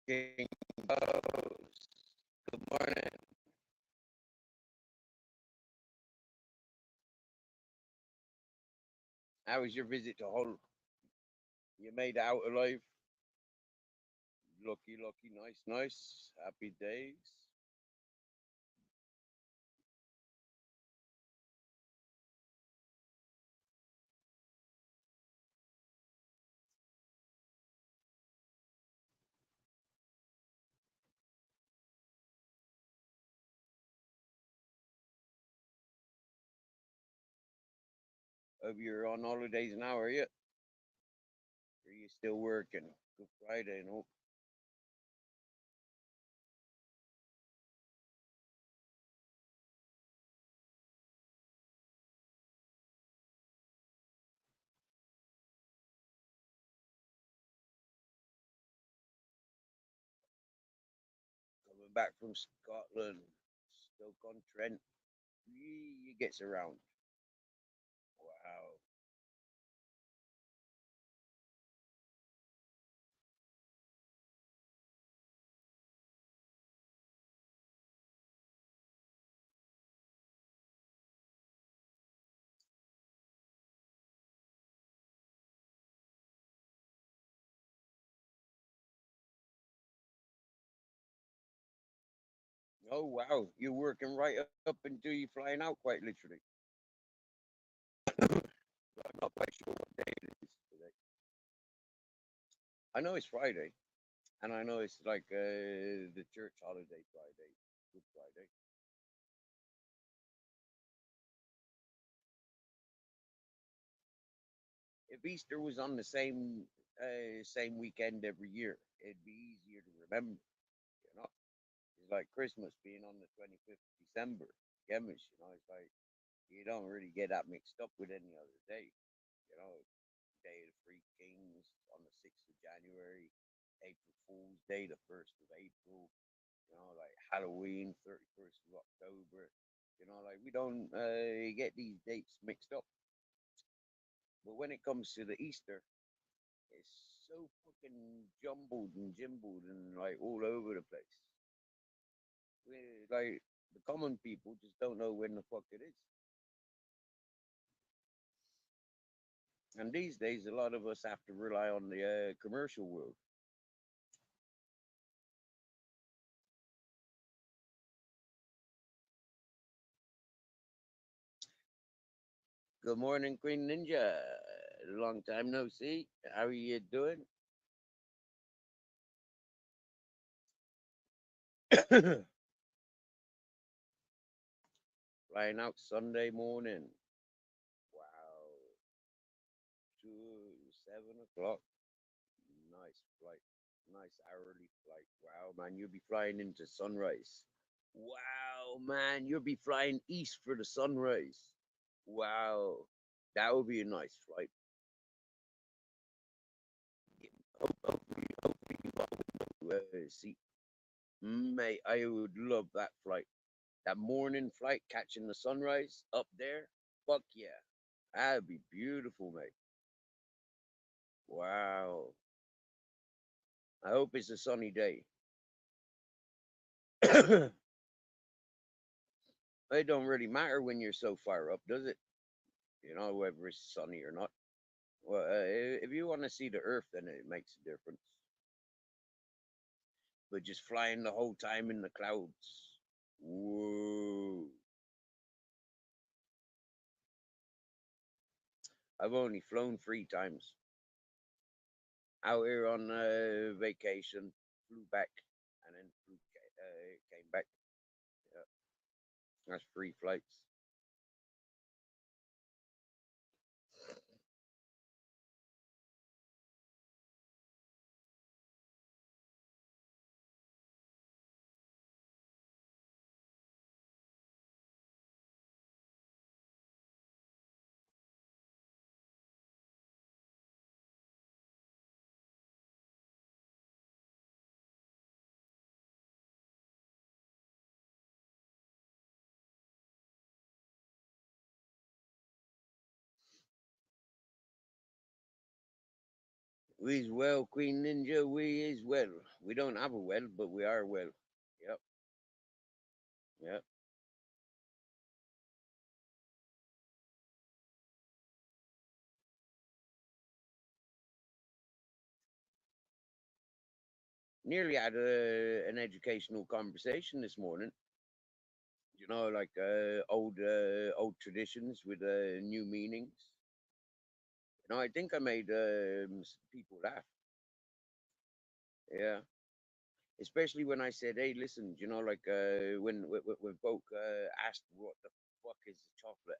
King Rose. Good morning. How was your visit to Hull? You made it out alive? Lucky, lucky, nice, nice. Happy days. Hope you're on holidays now, are you? Or are you still working? Good Friday and all. Coming back from Scotland, Stoke-on-Trent. He gets around. Wow. Oh, wow. You're working right up until you're flying out, quite literally. I'm not quite sure what day it is today. I know it's Friday, and I know it's like the church holiday Friday, Good Friday. If Easter was on the same weekend every year, it'd be easier to remember. You know, it's like Christmas being on the 25th of December. Gemish, it's like you don't really get that mixed up with any other day. You know, Day of the Three Kings on the 6th of January, April Fool's Day, the 1st of April. Like Halloween, 31st of October. Like we don't get these dates mixed up. But when it comes to the Easter, it's so fucking jumbled and jimbled and like all over the place. Like the common people just don't know when the fuck it is. And these days, a lot of us have to rely on the commercial world. Good morning, Queen Ninja. Long time no see. How are you doing? Flying out Sunday morning. Wow. 7 o'clock. Nice flight. Nice hourly flight. Wow, man, you'll be flying into sunrise. Wow, man, you'll be flying east for the sunrise. Wow, that would be a nice flight. Hopefully you got a window seat. Mate, I would love that flight. That morning flight catching the sunrise up there. Fuck yeah. That'd be beautiful, mate. Wow. I hope it's a sunny day. It don't really matter when you're so far up, does it? You know, whether it's sunny or not. Well, if you want to see the Earth, then it makes a difference. But just flying the whole time in the clouds. Whoa. I've only flown 3 times. Out here on vacation, flew back, and then came back. Yeah, that's 3 flights. We is well, Queen Ninja. We is well. We don't have a well, but we are well. Yep, yep. Nearly had an educational conversation this morning. You know, like old traditions with new meanings. You know, I think I made people laugh. Yeah, especially when I said, "Hey, listen, you know, like when folk asked what the fuck is chocolate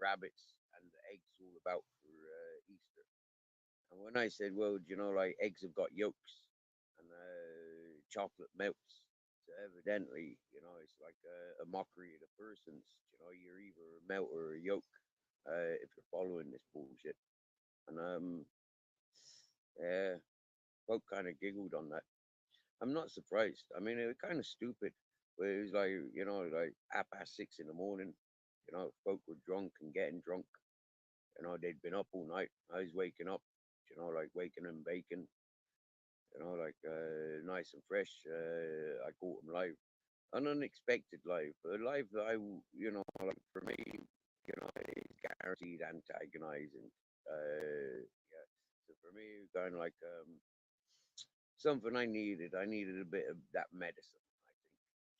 rabbits and the eggs all about for Easter." And when I said, well, you know, like eggs have got yolks and chocolate melts. So evidently, you know, it's like a mockery of the persons. You know, you're either a melt or a yolk if you're following this bullshit. And yeah, folk kind of giggled on that. I'm not surprised. I mean, it was kind of stupid. But it was like, you know, like 6:30 in the morning. You know, folk were drunk and getting drunk. You know, they'd been up all night. I was waking up, you know, like waking and baking, you know, like nice and fresh. I caught them live, an unexpected live, a live that you know, like for me, you know, it's guaranteed antagonizing. Yeah, so for me, it was kind of like something I needed. I needed a bit of that medicine. I think,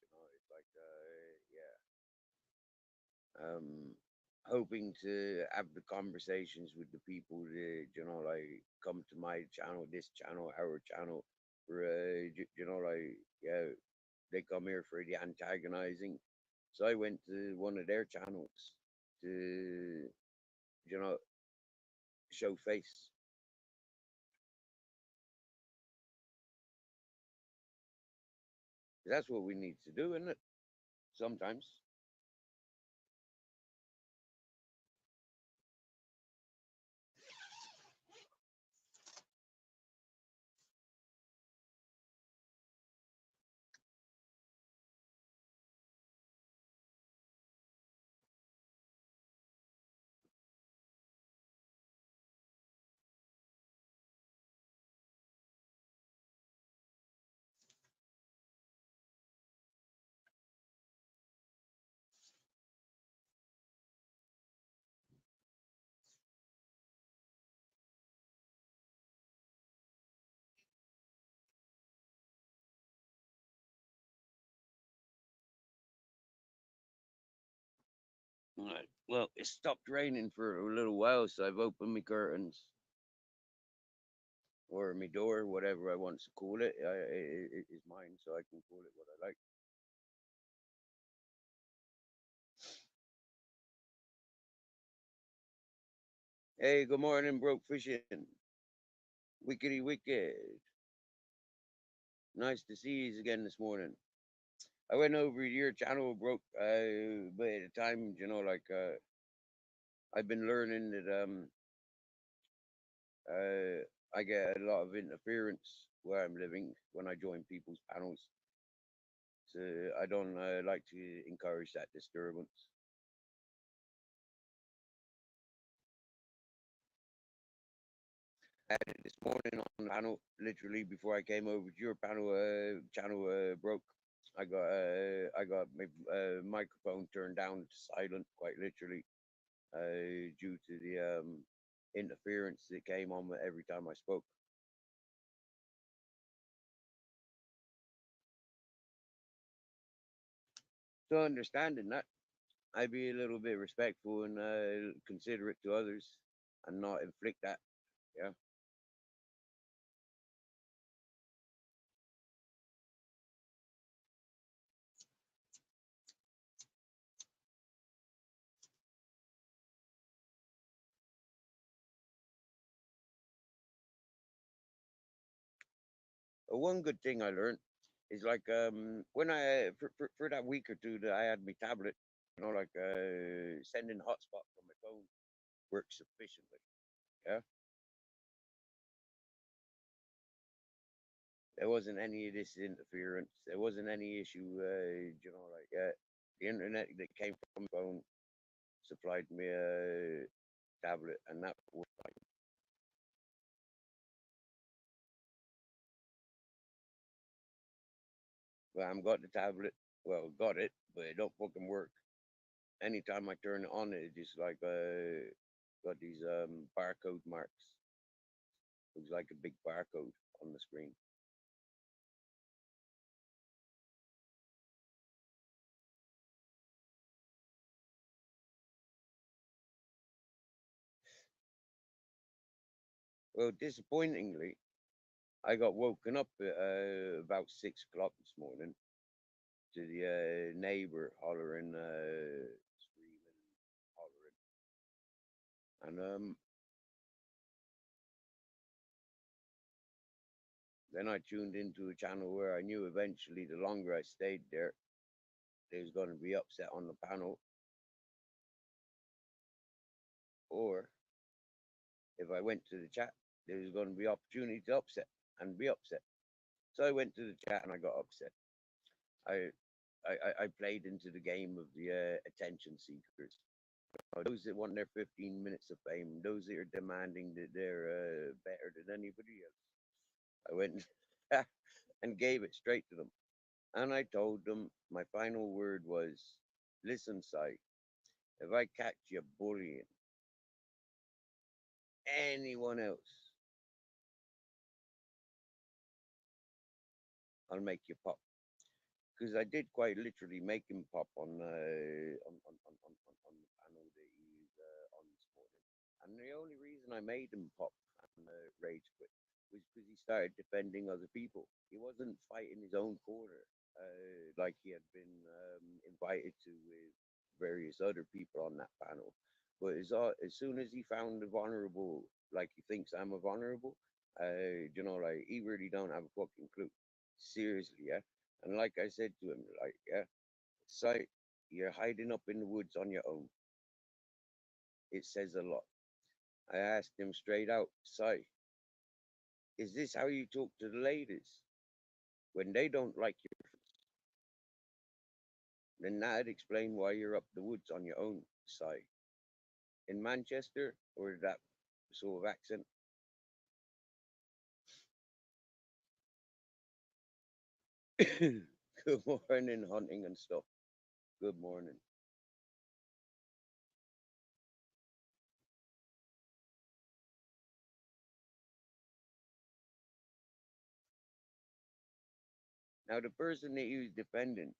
you know, it's like yeah, hoping to have the conversations with the people that you know like come to my channel, this channel, our channel, for you know like yeah, they come here for the antagonizing. So I went to one of their channels to you know show face. That's what we need to do, isn't it? Sometimes. All right. Well, it stopped raining for a little while, so I've opened my curtains or my door, whatever I want to call it. It is mine, so I can call it what I like. Hey, good morning, broke fishing. Wickety wicked. Nice to see you again this morning. I went over your channel broke, but at the time, I've been learning that I get a lot of interference where I'm living when I join people's panels. So I don't like to encourage that disturbance. I had it this morning on the panel, literally before I came over to your panel. Channel broke. I got my microphone turned down to silent, quite literally, due to the interference that came on every time I spoke. So understanding that, I'd be a little bit respectful and considerate to others, and not inflict that. Yeah. One good thing I learned is like when I for that week or two that I had my tablet, sending hotspot from my phone works sufficiently. Yeah, there wasn't any of this interference. There wasn't any issue. The internet that came from my phone supplied me a tablet, and that worked fine. But I'm got the tablet. Well, got it, but it don't fucking work. Anytime I turn it on, it just like got these barcode marks. Looks like a big barcode on the screen. Well, disappointingly, I got woken up at about 6 o'clock this morning to the neighbor hollering, screaming, hollering, and then I tuned into a channel where I knew eventually, the longer I stayed there, they was going to be upset on the panel, or if I went to the chat, there was going to be opportunity to upset and be upset. So I went to the chat and I got upset. I I played into the game of the attention seekers. Those that want their 15 minutes of fame, those that are demanding that they're better than anybody else. I went and gave it straight to them. And I told them my final word was, listen, Si, if I catch you bullying anyone else, I'll make you pop. Because I did quite literally make him pop on the panel that he's on this morning. And the only reason I made him pop and rage quit was because he started defending other people. He wasn't fighting his own corner like he had been invited to with various other people on that panel. But as soon as he found the vulnerable, like he thinks I'm a vulnerable, he really don't have a fucking clue. Seriously, yeah. And like I said to him, like, yeah, so you're hiding up in the woods on your own. It says a lot. I asked him straight out, so is this how you talk to the ladies when they don't like you? Then that'd explain why you're up the woods on your own, Si. In Manchester, or that sort of accent? Good morning, hunting and stuff. Good morning. Now, the person that he was defending,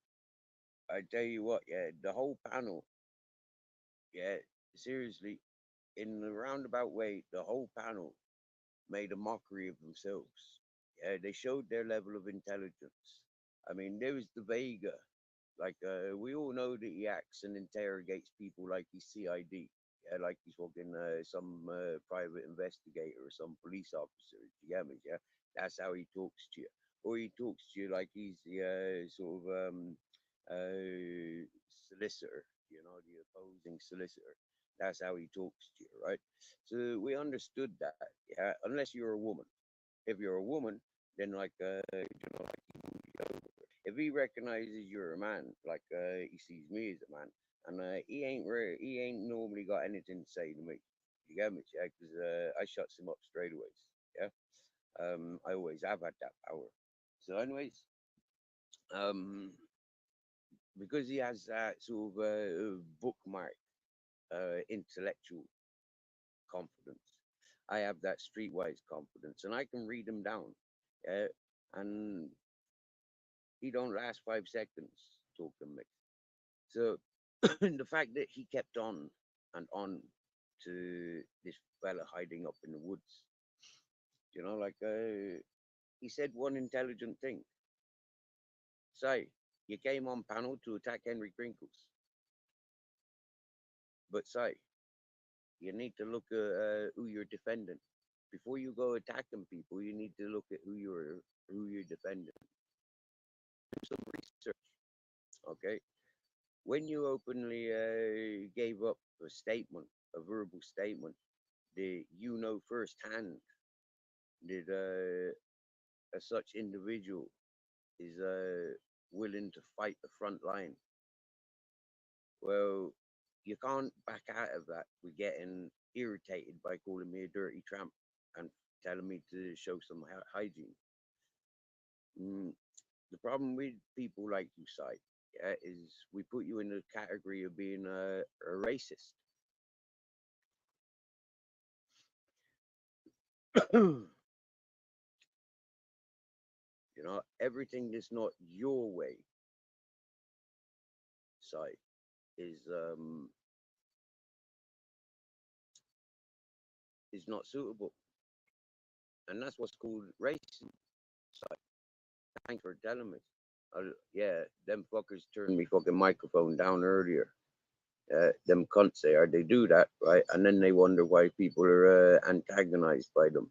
I tell you what, yeah, the whole panel, yeah, seriously, in a roundabout way, the whole panel made a mockery of themselves. Yeah, they showed their level of intelligence. I mean, there was the Vega. Like, we all know that he acts and interrogates people like he's CID. Yeah, like he's fucking some private investigator or some police officer. You get me? Yeah, that's how he talks to you, or he talks to you like he's the sort of solicitor. You know, the opposing solicitor. That's how he talks to you, right? So we understood that. Yeah, unless you're a woman. If you're a woman, then like if he recognizes you're a man, like he sees me as a man, and he ain't normally got anything to say to me. You get me? Yeah, because I shuts him up straight away. Yeah, I always have had that power. So, anyways, um, because he has that sort of bookmark, intellectual confidence, I have that streetwise confidence, and I can read him down. Yeah, and he don't last 5 seconds talking me. So the fact that he kept on and on to this fella hiding up in the woods, like he said one intelligent thing. Say, you came on panel to attack Henry Crinkles, but say, you need to look at who you're defending. Before you go attacking people, you need to look at who you're defending. Do some research, okay? When you openly gave up a statement, a verbal statement, that you know firsthand that a such individual is willing to fight the front line, well, you can't back out of that with getting irritated by calling me a dirty tramp and telling me to show some hygiene. Mm, the problem with people like you, Sai, yeah, is we put you in the category of being a racist. Everything that's not your way, Sai, is not suitable, and that's what's called racism. Sai, thanks for telling me. Yeah, them fuckers turned me fucking microphone down earlier. Them cunts they do that, right? And then they wonder why people are antagonized by them.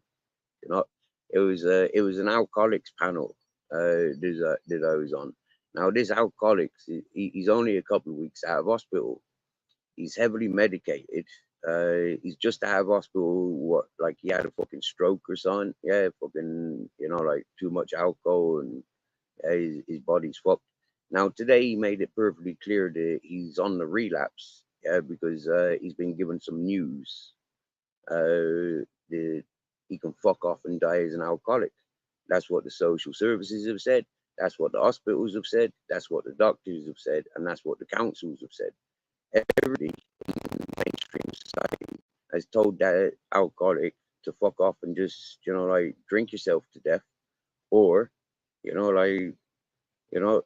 You know, it was an alcoholics panel that I was on. Now this alcoholics, he's only a couple of weeks out of hospital. He's heavily medicated. He's just out of hospital. What, like he had a fucking stroke or something? Yeah, fucking, like too much alcohol and his body's fucked. Now today he made it perfectly clear that he's on the relapse. Yeah, because he's been given some news that he can fuck off and die as an alcoholic. That's what the social services have said. That's what the hospitals have said. That's what the doctors have said, and that's what the councils have said. Everybody in mainstream society has told that alcoholic to fuck off and just, like drink yourself to death, or, like, you know,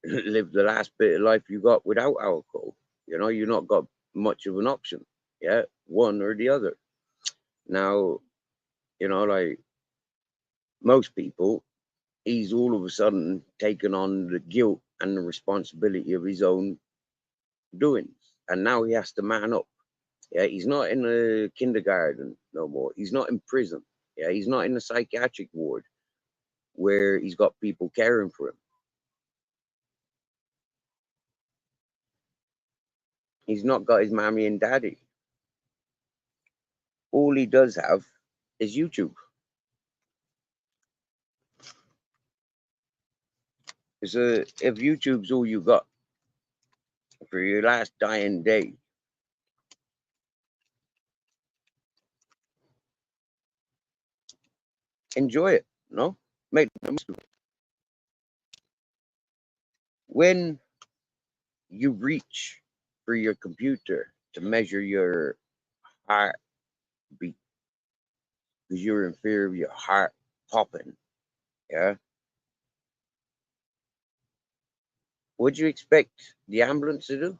live the last bit of life you got without alcohol. You're not got much of an option. Yeah, one or the other. Now, like most people, he's all of a sudden taken on the guilt and the responsibility of his own doings. And now he has to man up. Yeah, he's not in a kindergarten no more. He's not in prison. Yeah, he's not in the psychiatric ward where he's got people caring for him. He's not got his mommy and daddy. All he does have is YouTube. So if YouTube's all you got for your last dying day, enjoy it. No, make the most of it. When you reach for your computer to measure your heartbeat because you're in fear of your heart popping, yeah, what do you expect the ambulance to do?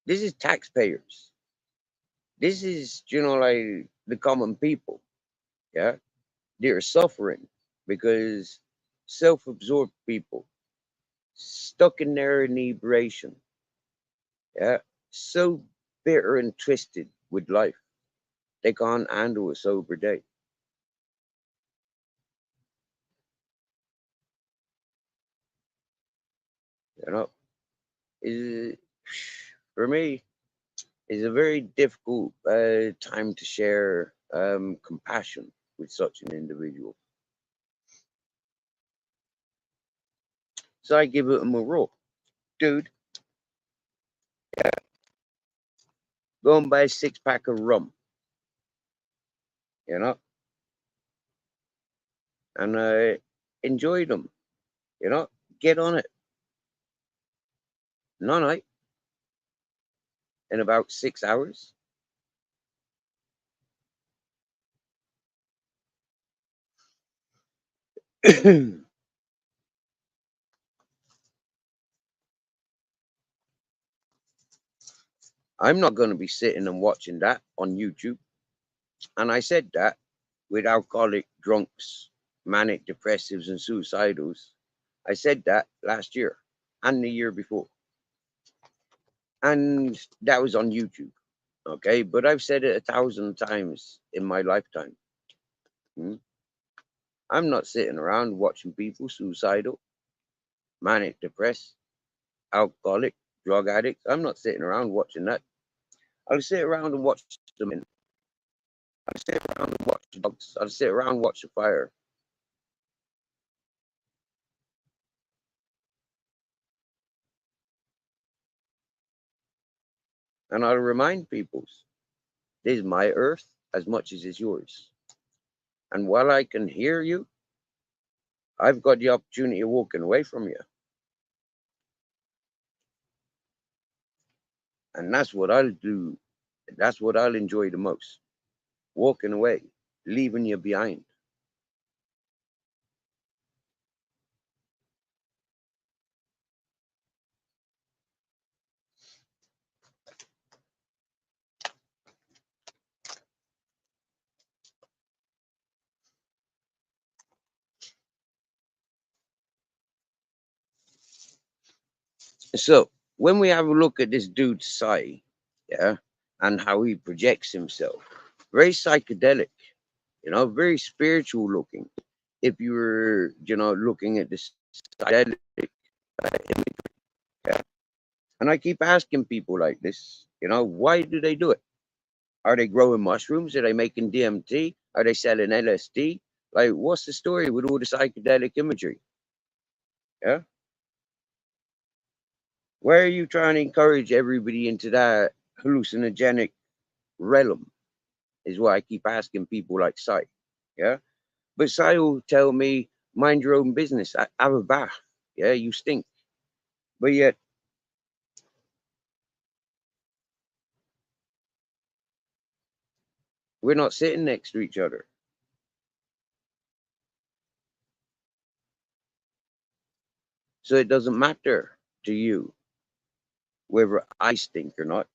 This is taxpayers. This is, like the common people, yeah, they're suffering because self-absorbed people stuck in their inebriation, yeah, so bitter and twisted with life. They can't handle a sober day. You know, is for me is a very difficult time to share compassion with such an individual. So I give it him a roll, dude. Go and buy a 6-pack of rum, you know, and enjoy them. You know, get on it. No night in about 6 hours. I'm not going to be sitting and watching that on YouTube. And I said that with alcoholic drunks, manic depressives, and suicidals. I said that last year and the year before. And that was on YouTube. Okay. But I've said it 1,000 times in my lifetime. I'm not sitting around watching people suicidal, manic depressed, alcoholic, drug addicts. I'm not sitting around watching that. I'll sit around and watch them. I'll sit around and watch the dogs. I'll sit around and watch the fire. And I'll remind people, this is my earth as much as it's yours. And while I can hear you, I've got the opportunity of walking away from you. And that's what I'll do. That's what I'll enjoy the most. Walking away, leaving you behind. So when we have a look at this dude Sai, yeah, and how he projects himself, very psychedelic, you know, very spiritual looking. If you were, you know, looking at this psychedelic imagery, yeah. And I keep asking people like this, you know, why do they do it? Are they growing mushrooms? Are they making DMT? Are they selling LSD? Like, what's the story with all the psychedelic imagery? Yeah. Why are you trying to encourage everybody into that hallucinogenic realm? Is what I keep asking people like Sai. Yeah. But Sai will tell me, mind your own business. Have a bath. Yeah. You stink. But yet, we're not sitting next to each other. So it doesn't matter to you whether I stink or not.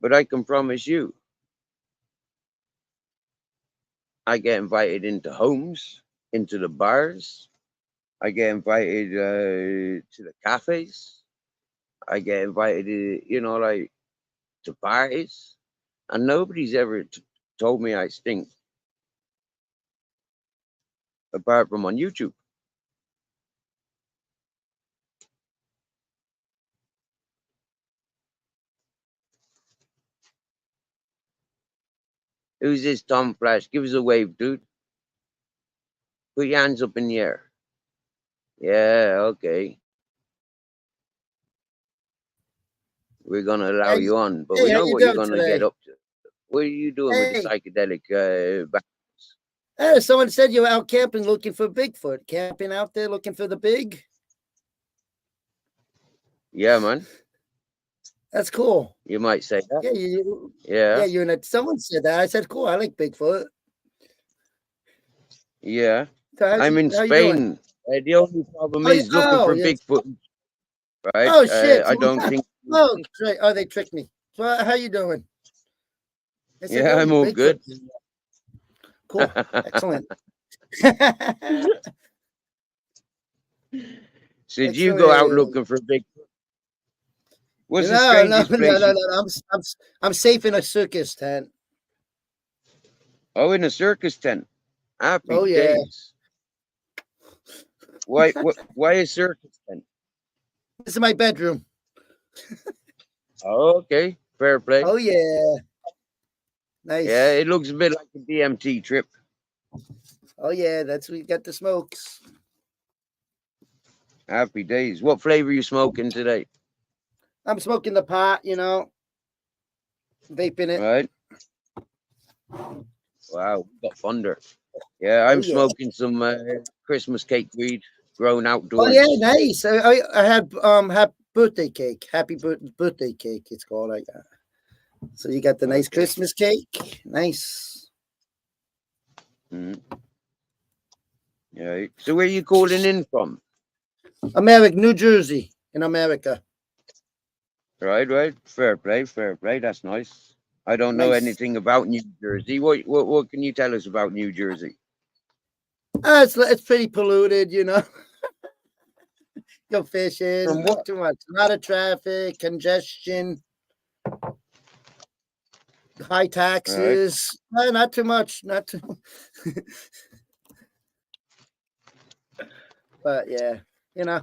But I can promise you, I get invited into homes, into the bars. I get invited to the cafes. I get invited, you know, like to parties. And nobody's ever told me I stink apart from on YouTube. Who's this Tom Flash? Give us a wave, dude. Put your hands up in the air. Yeah, okay. We're gonna allow Hey, you on, but hey, we how know you what you're doing gonna get today? up to. What are you doing with the Hey, psychedelic someone said you were out camping looking for Bigfoot. Camping out there looking for the big? Yeah, man. That's cool. You might say that. Yeah, Yeah, you and someone said that. I said, cool. I like Bigfoot. yeah. So I'm in how you doing? Spain. The only problem Oh, is looking for yes. Bigfoot, right? Oh shit. I don't think. Oh, they tricked me. So how you doing? I said, Yeah, oh, I'm you all Bigfoot. good. Cool. Excellent. So did you go out Excellent. looking for Bigfoot? What's the No, no, strangest no, place no, you? no. I'm safe in a circus tent. Oh, in a circus tent. Happy Oh yeah. days. Why? Why a circus tent? This is my bedroom. Oh, okay, fair play. Oh yeah. Yeah, Nice. it looks a bit like a DMT trip. Oh yeah, that's we got the smokes. Happy days. What flavor you smoking today? I'm smoking the pot, vaping it. Right. Wow, we got thunder. Yeah, Oh I'm yeah. smoking some Christmas cake weed grown Oh yeah, outdoors. nice. I had birthday cake. Happy birthday cake. It's called like that. So you got the nice Okay. Christmas cake. Nice. Mhm. Yeah. So where you calling in from? America, New Jersey, in America. Right, right. Fair play, fair play. That's nice. I don't know Nice. anything about New Jersey. What can you tell us about New Jersey? It's pretty polluted, Go fishing, From not what? too much. A lot of traffic, congestion, high Right. taxes. No, not too much. Not too. But yeah, you know.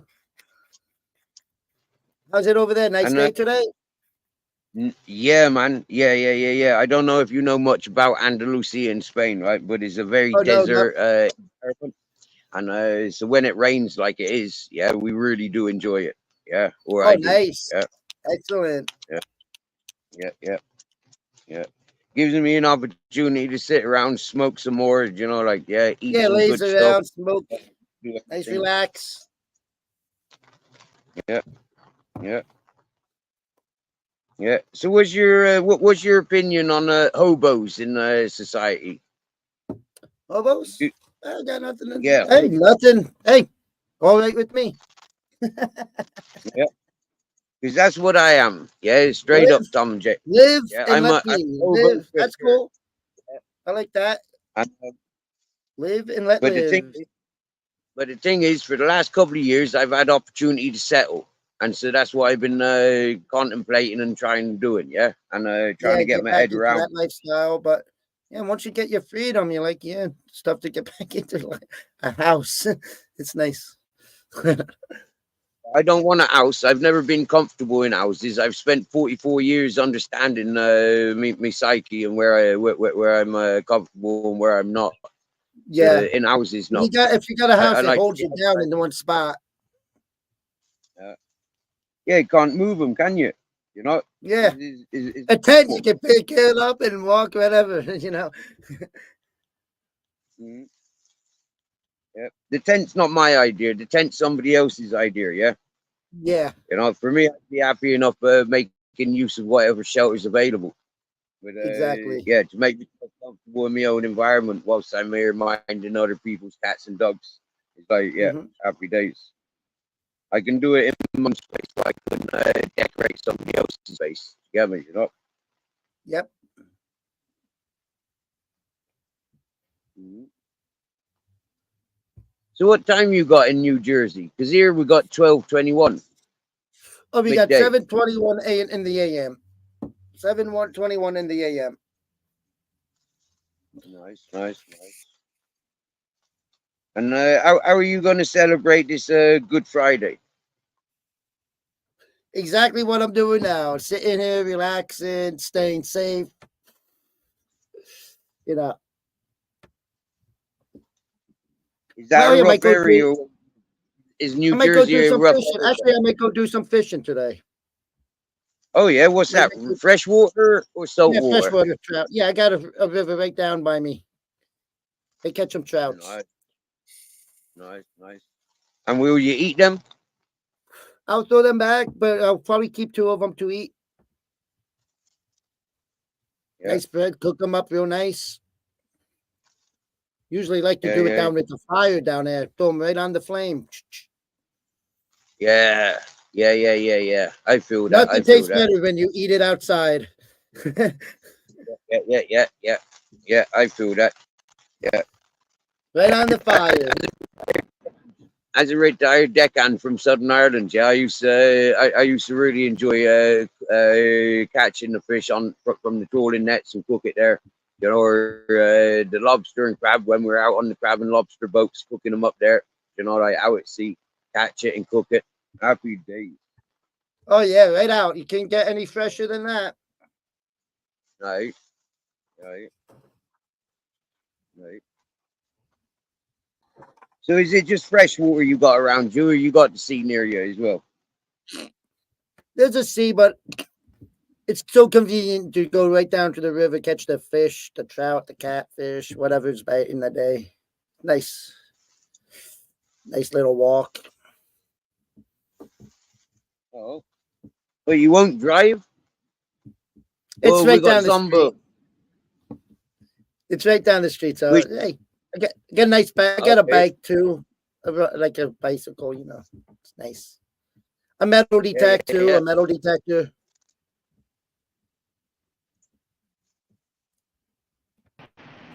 How's it over there? Nice And day today. yeah, man. Yeah. I don't know if you know much about Andalusia in Spain, right? But it's a very Oh no, no. desert environment. And so when it rains like it is, yeah, we really do enjoy it. Yeah, or Oh, I do. nice. Yeah, Excellent. yeah, yeah. Yeah. Gives me an opportunity to sit around, smoke some more, like, yeah, eat Yeah, some lays good stuff. around, smoke, Do nice, everything. relax. Yeah, yeah, yeah. So what's what's your opinion on hobos in society? Hobos? Do- I got nothing. Yeah, Hey, nothing. Hey, all right with me. yeah. Because that's what I am. Yeah, straight up Live, Tom and J. live, Yeah, and let I'm be. a hobo Live. That's tripper. cool. I like that. And, Live and let but the thing live. But the thing is, for the last couple of years, I've had opportunity to settle, and so that's what I've been contemplating and trying to do it. Yeah, and trying Yeah, to get get my back head into around. that lifestyle. But yeah, once you get your freedom, you're like, yeah, stuff to get back into like a house. It's nice. I don't want a house. I've never been comfortable in houses. I've spent 44 years understanding me psyche and where I'm comfortable and where I'm not. Yeah. In houses, no. If you got a I house that like to holds be you down outside. into one spot, Yeah, you can't move them, can you? You know, yeah. is A tent you can pick it up and walk wherever, Mhm. Yeah. The tent's not my idea. The tent's somebody else's idea. Yeah. Yeah, For me, I'd be happy enough making use of whatever shelter's available. But exactly. yeah, to make me feel comfortable in my own environment whilst I'm here minding other people's cats and dogs. It's like, yeah, Hmm. happy days. I can do it in my own space, but I couldn't decorate somebody else's space. You get me? Yep. Mhm. So what time you got in New Jersey? Because here we got 12:21 Oh, we got midday. 7:21 in the AM. 7:21 in the AM. Nice. And how are you going to celebrate this Good Friday? Exactly what I'm doing now. Sitting here, relaxing, staying safe. You know. Is that Well, a I might rough go area? do. Or is New I might go Jersey do a some rough fishing. area? Actually, I might go do some fishing today. Oh yeah, what's that? Freshwater or Yeah, saltwater? freshwater trout. Yeah, I got a river right down by me. They catch some trouts. Nice, nice. And will you eat them? I'll throw them back, but I'll probably keep two of them to eat. Yeah, Nice bread, cook them up real nice. Usually like to do it yeah. down with the fire down there. Throw them right on the flame. Yeah. I feel that. I Nothing feel tastes that. better when you eat it outside. Yeah. I feel that. Yeah. Right on the fire. as a retired deckhand from Southern Ireland, yeah, I used to really enjoy catching the fish from the trolling nets and cook it there. You know, or the lobster and crab when we're out on the crab and lobster boats, cooking them up there. You know, like out at sea, catch it and cook it. Happy days. Oh yeah, right out. You can't get any fresher than that. Right, right, right. So is it just fresh water you got around you, or you got the sea near you as well? There's a sea, but it's so convenient to go right down to the river, catch the fish, the trout, the catfish, whatever's biting the day. Nice little walk. Oh, but you won't drive? It's Well, right we got down the Zombo. street. It's right down the street. So Which, hey, I get a nice bike. I got a okay, bike too, like a bicycle. You know, it's nice. A metal yeah, detector, yeah. a metal detector.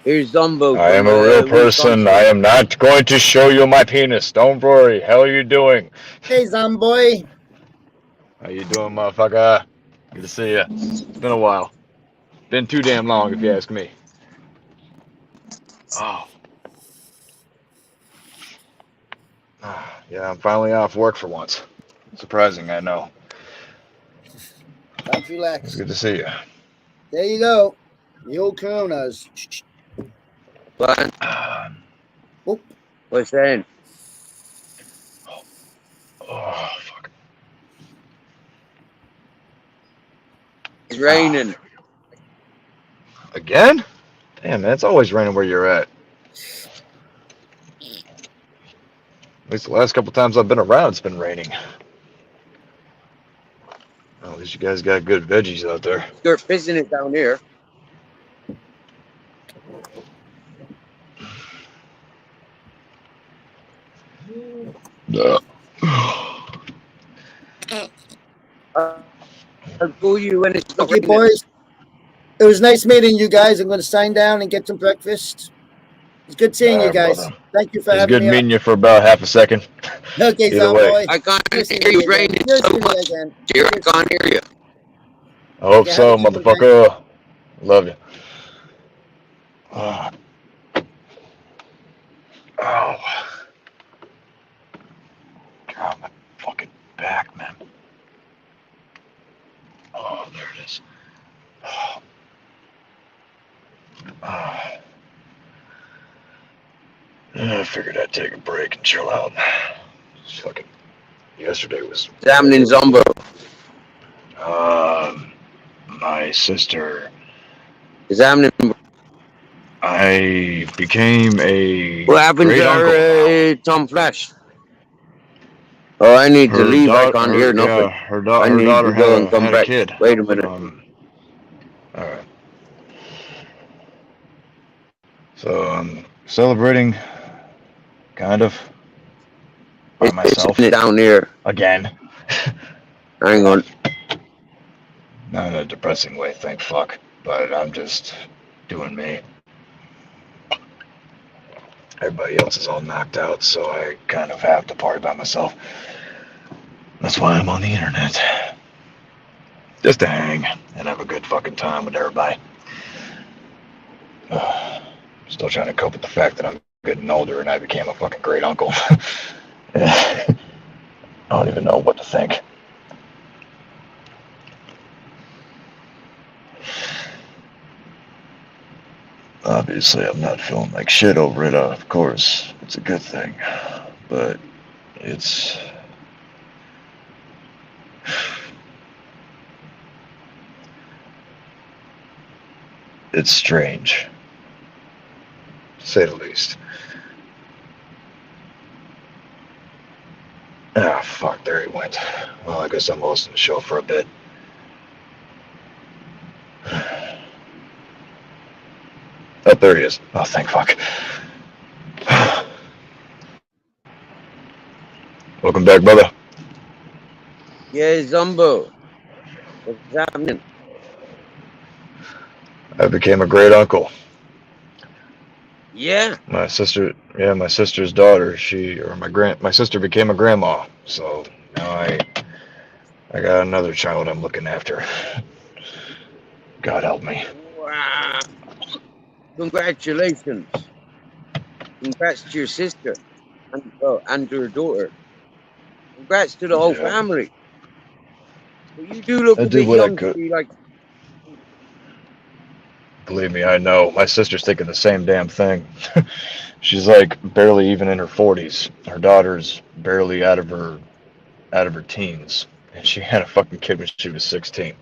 Here's Zombo I am from a real person. I Wisconsin. am not going to show you my penis. Don't worry. How are you doing? Hey, Zomboy. How you doing, motherfucker? Good to see you. It's been a while. Been too damn long, if you ask me. Oh. Yeah, I'm finally off work for once. Surprising, I know. Time to It's relax. good to see you. There you go. The old Coronas. What? Oh, What's that? Oh, fuck. It's raining. Again? Damn, man, it's always raining where you're at. At least the last couple times I've been around, it's been raining. Well, at least you guys got good veggies out there. Start pissing it down here. I'll call you when it's not okay, raining. boys. It was nice meeting you guys. I'm going to sign down and get some breakfast. It's good seeing you Alright, guys. brother. Thank you for It was having good me meeting you for about half a second. up. Okay, Either way. Zomboy. I can't Good seeing hear you you again. raining Good so seeing you much. again. Dear, I Good can't hear you. I hope Yeah, have so, a good one, guys. motherfucker. Love you. Oh. Oh. God, my fucking back, man. Oh, there it is. Oh. Oh. I figured I'd take a break and chill out. Just fucking yesterday was Examining Zombo. my sister. Examining. I became a What happened great to uncle. our Tom Flash? Oh, I need to Her leave. I daughter, can't hear nothing. her I need daughter to go and come had a back. kid. Wait a minute. All right. So I'm celebrating, kind of, by myself It's down here. again. Hang on. Not in a depressing way, thank fuck. But I'm just doing me. Everybody else is all knocked out, so I kind of have to party by myself. That's why I'm on the internet. Just to hang and have a good fucking time with everybody. Still trying to cope with the fact that I'm getting older and I became a fucking great uncle. I don't even know what to think. Obviously, I'm not feeling like shit over it, of course. It's a good thing. But it's... it's strange, to say the least. Ah, fuck, there he went. Well, I guess I'm hosting the show for a bit. Oh, there he is. Oh, thank fuck. Welcome back, brother. Yeah, Zombo. What's happening? I became a great uncle. Yeah. My sister's daughter. My sister became a grandma. So now I got another child I'm looking after. God help me. Wow. Congratulations. Congrats to your sister and to her daughter. Congrats to the whole Yeah, family. But you do look I a did bit what I young to could. be like, Believe me, I know. My sister's thinking the same damn thing. She's like barely even in her 40s. Her daughter's barely out of her teens, and she had a fucking kid when she was 16.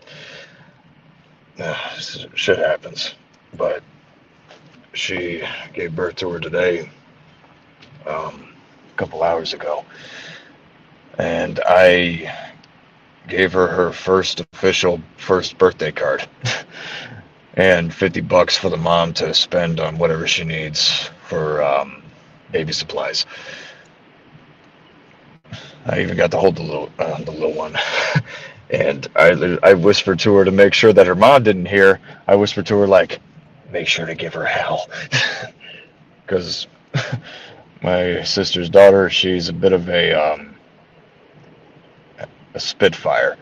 Shit happens, but she gave birth to her today, a couple hours ago, and I gave her her first official first birthday card. And $50 for the mom to spend on whatever she needs for baby supplies. I even got to hold the little one, and I whispered to her to make sure that her mom didn't hear. I whispered to her like, make sure to give her hell, because my sister's daughter, she's a bit of a spitfire.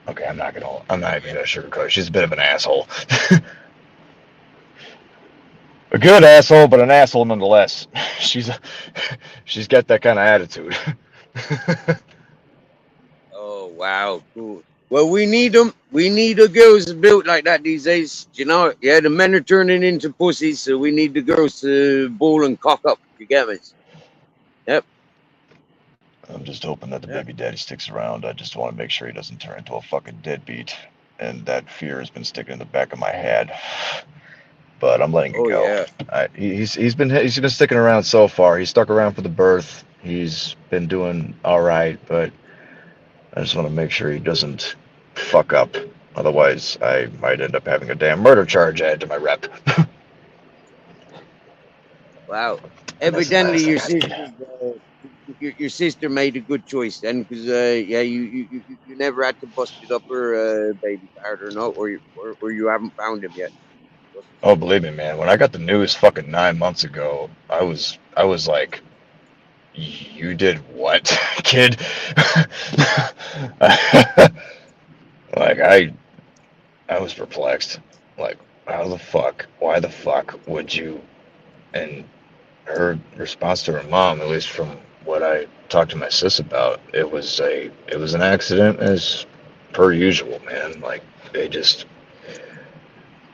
Okay, I'm not even gonna sugarcoat it. She's a bit of an asshole. A good asshole, but an asshole nonetheless. She's she's got that kind of attitude. oh, wow, cool. Well, we need them. We need the girls built like that these days. You know, yeah, the men are turning into pussies, so we need the girls to ball and cock up. You get me? Yep. I'm just hoping that the Yep. baby daddy sticks around. I just want to make sure he doesn't turn into a fucking deadbeat. And that fear has been sticking in the back of my head. But I'm letting it Oh, go. yeah. He's been sticking around so far. He stuck around for the birth. He's been doing all right, but I just want to make sure he doesn't fuck up. Otherwise, I might end up having a damn murder charge added to my rep. Wow. And that's the Evidently, last thing your I sister, need. your sister made a good choice then, because yeah, you never had to bust it up her baby card or no, or you haven't found him yet. What's the Oh, story? believe me, man. When I got the news fucking 9 months ago, I was like, you did what, kid? Like I was perplexed. Like, how the fuck? Why the fuck would you? And her response to her mom, at least from what I talked to my sis about, it was an accident as per usual, man. Like they just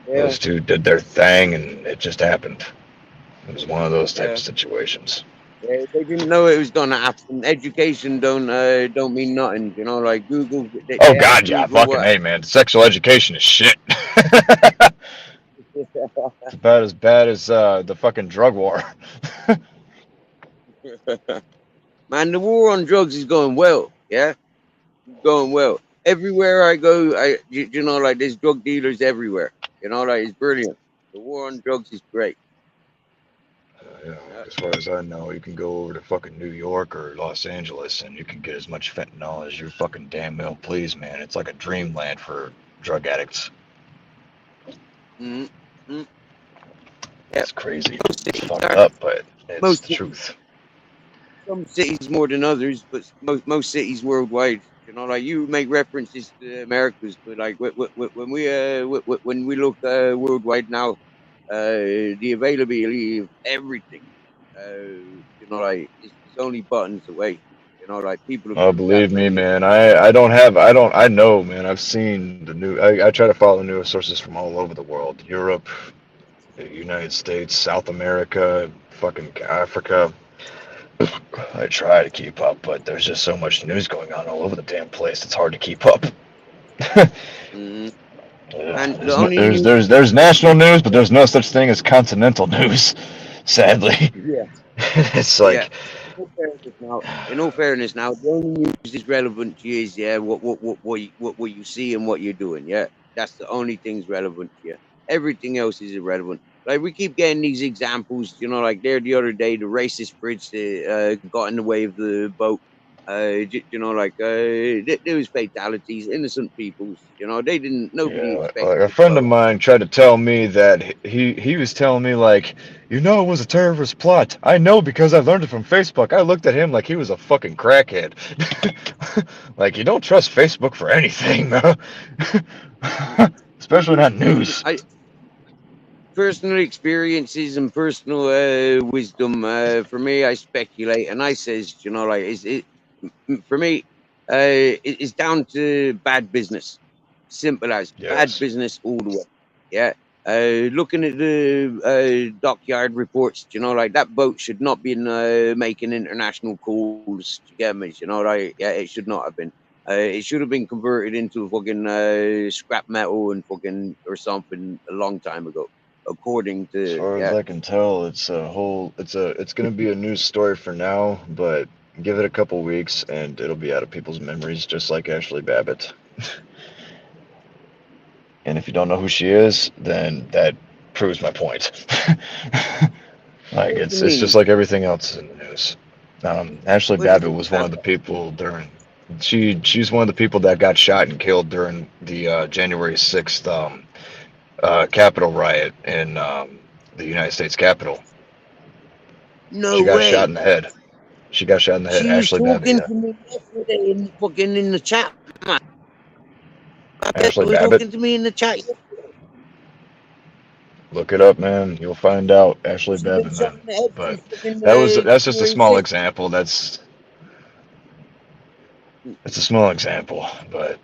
Yeah, those two did their thing and it just happened. It was one of those type yeah. of situations. Yeah, they didn't know it was gonna happen. Education don't mean nothing, you know. Like Google, Oh they asked God, me yeah, for fucking what. hey, man. Sexual education is shit. It's about as bad as the fucking drug war. Man, the war on drugs is going well. Yeah, going well. Everywhere I go, you know, like there's drug dealers everywhere. You know, like it's brilliant. The war on drugs is great. Yeah. As far as I know, you can go over to fucking New York or Los Angeles and you can get as much fentanyl as you fucking damn well please, man. It's like a dreamland for drug addicts. Mm-hmm. Mm-hmm. Yeah. It's crazy. Most It's cities fucked are. up, but it's Most the cities. truth. Some cities more than others, but most cities worldwide. You know, like you make references to Americas, but like when we look worldwide now, the availability of everything, you know, like it's only buttons away. You know, like people are Oh, that believe me, friendly. man. I know, man. I've seen the new. I try to follow the news sources from all over the world: Europe, the United States, South America, fucking Africa. I try to keep up, but there's just so much news going on all over the damn place. It's hard to keep up. Mm-hmm. Yeah, And the there's no, only there's news, there's there's national news, but there's no such thing as continental news. Sadly, yeah, it's yeah. like, In all fairness, now the only news is relevant to you is yeah, what you see and what you're doing. Yeah, that's the only things relevant to you. Everything else is irrelevant. Like we keep getting these examples, you know, like there the other day, the racist bridge that got in the way of the boat. There was fatalities, innocent peoples. They didn't. Nobody Yeah, like expected a it. friend of mine tried to tell me that he was telling me like, it was a terrorist plot. I know because I learned it from Facebook. I looked at him like he was a fucking crackhead. Like you don't trust Facebook for anything, man. Especially not news. I personal experiences and personal wisdom. For me, I speculate, and I says, for me, it's down to bad business. Simple as bad Yes. business all the way. Yeah. Looking at the dockyard reports, that boat should not be making international calls to get me. Yeah, it should not have been. It should have been converted into fucking scrap metal and fucking or something a long time ago, according As to far as I can tell, it's gonna be a news story for now, but give it a couple weeks and it'll be out of people's memories, just like Ashley Babbitt. And if you don't know who she is, then that proves my point. Like What do you it's just mean? like everything else in the news. Ashley What is Babbitt it? was one of the people during. She's one of the people that got shot and killed during the January 6th Capitol riot in the United States Capitol. No She got shot way. in the head. She got shot in the head. She was Ashley Babbitt, talking yeah. to me yesterday in the chat, man. I bet Ashley was Babbitt. talking to me in the chat. Look it up, man. You'll find out. Ashley She been Babbitt, shot man. in the head But since fucking that's just a January small 6th. example. It's a small example, but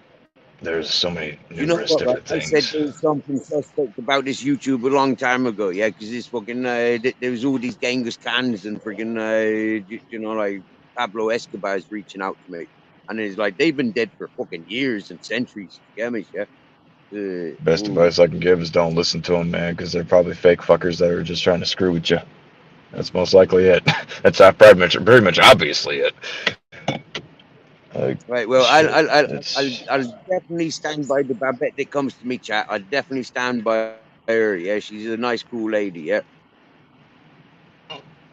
there's so many You know numerous what, right? different I said things. there was something suspect about this YouTube a long time ago, yeah, because this fucking there was all these Genghis Khans and friggin' like Pablo Escobar's reaching out to me, and it's like they've been dead for fucking years and centuries. You get me, yeah? Best Ooh. advice I can give is don't listen to them, man, because they're probably fake fuckers that are just trying to screw with you. That's most likely it. That's not pretty much obviously it. Like, Right. Well, shit. It's I'll definitely stand by the Babette that comes to me, chat. I'll definitely stand by her. Yeah, she's a nice, cool lady. Yeah.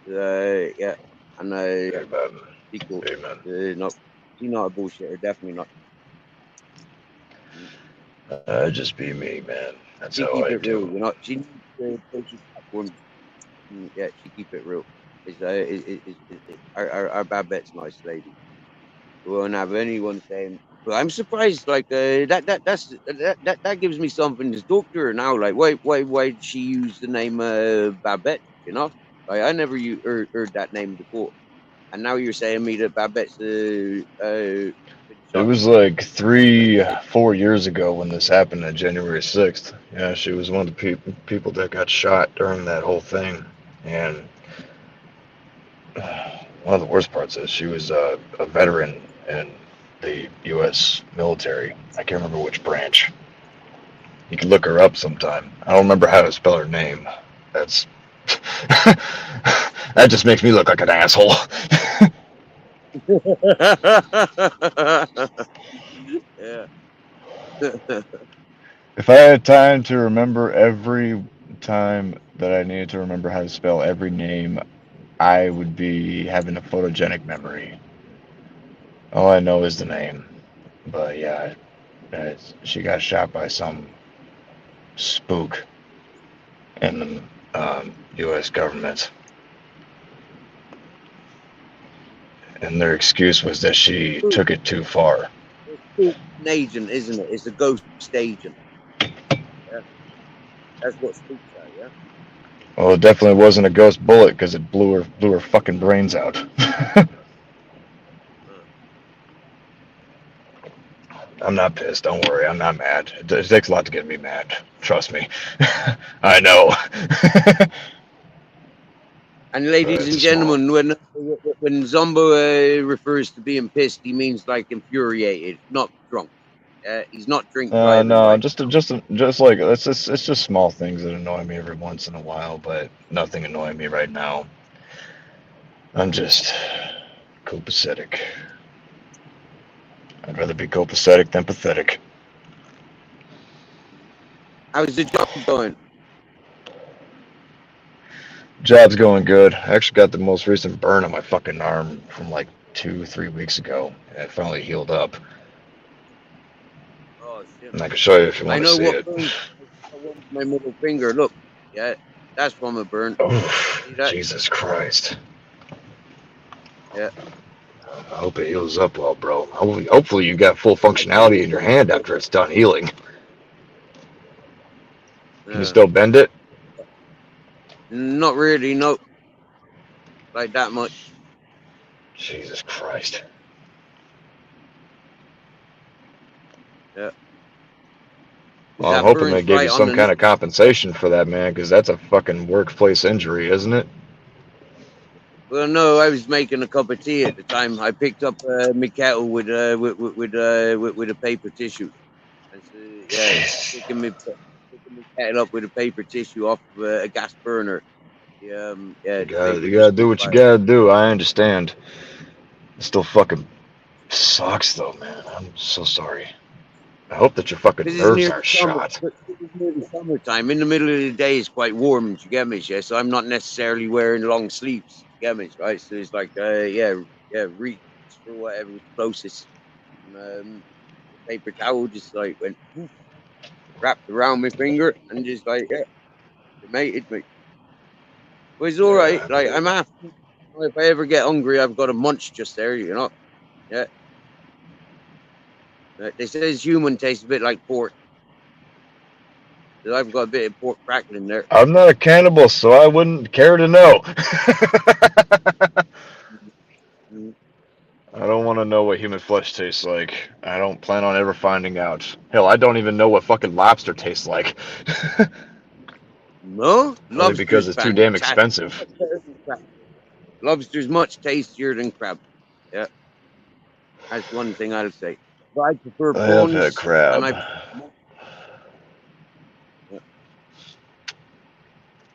Yeah. And yeah, amen. she cool. Amen. No, she's not a bullshitter. Definitely not. Just be me, man. That's She how keep I it real. do. She needs to take it back once. Yeah, she keep it real. Our Babette's nice lady. We won't have anyone saying. Well, I'm surprised. Like that gives me something to talk to her now. Like, why did she use the name Babette? Like I never heard that name before, and now you're saying me that Babette's been It shot. was like 4 years ago when this happened on January 6th. Yeah, she was one of the people that got shot during that whole thing. And one of the worst parts is she was a veteran in the U.S. military. I can't remember which branch. You can look her up sometime. I don't remember how to spell her name. That's that just makes me look like an asshole. Yeah. If I had time to remember every time that I needed to remember how to spell every name, I would be having a photogenic memory. All I know is the name. But yeah, she got shot by some spook in the U.S. government. And their excuse was that she took it too far. It's an agent, isn't it? It's a ghost agent. Yeah. That's what spooks are. Yeah. Well, it definitely wasn't a ghost bullet because it blew her fucking brains out. I'm not pissed. Don't worry. I'm not mad. It takes a lot to get me mad. Trust me. I know. And ladies and gentlemen, when Zombo refers to being pissed, he means like infuriated, not drunk. He's not drink driving, No, right? just like it's just small things that annoy me every once in a while, but nothing annoying me right now. I'm just copacetic. I'd rather be copacetic than pathetic. How's the job going? Job's going good. I actually got the most recent burn on my fucking arm from like 2-3 weeks ago. And it finally healed up. Oh shit! And I can show you if you I want to know see what it. burn my middle finger. Look, yeah, that's from a burn. Oh, See that? Jesus Christ. Yeah. I hope it heals up well, bro. Hopefully you got full functionality in your hand after it's done healing. Can you still bend it? Not really, no. Like that much. Jesus Christ. Yeah. Well, I'm That hoping burns they gave right you on some the kind of compensation for that, man, because that's a fucking workplace injury, isn't it? Well, no, I was making a cup of tea at the time. I picked up my kettle with a paper tissue. And so, yeah, picking my kettle up with a paper tissue off of a gas burner. Yeah, You the gotta, paper you gotta just do caught what you fire. gotta do. I understand. It still fucking sucks, though, man. I'm so sorry. I hope that your fucking This is nerves near aren't summer. shot. This is near the summertime. In the middle of the day, it's quite warm. You get me? Yeah. So I'm not necessarily wearing long sleeves. You get me? Right. So it's like, reach for whatever's closest. And, the paper towel just like went woof, wrapped around my finger and just like it mated me. But it's all right. Yeah. Like I'm after. If I ever get hungry, I've got a munch just there. You know. Yeah. They says human tastes a bit like pork. So I've got a bit of pork crackling there. I'm not a cannibal, so I wouldn't care to know. Mm. I don't want to know what human flesh tastes like. I don't plan on ever finding out. Hell, I don't even know what fucking lobster tastes like. No, Only because lobster's it's too damn fantastic. expensive. Lobster's much tastier than crab. Yeah, that's one thing I'll say. But I prefer I have had prawns, crab. and I.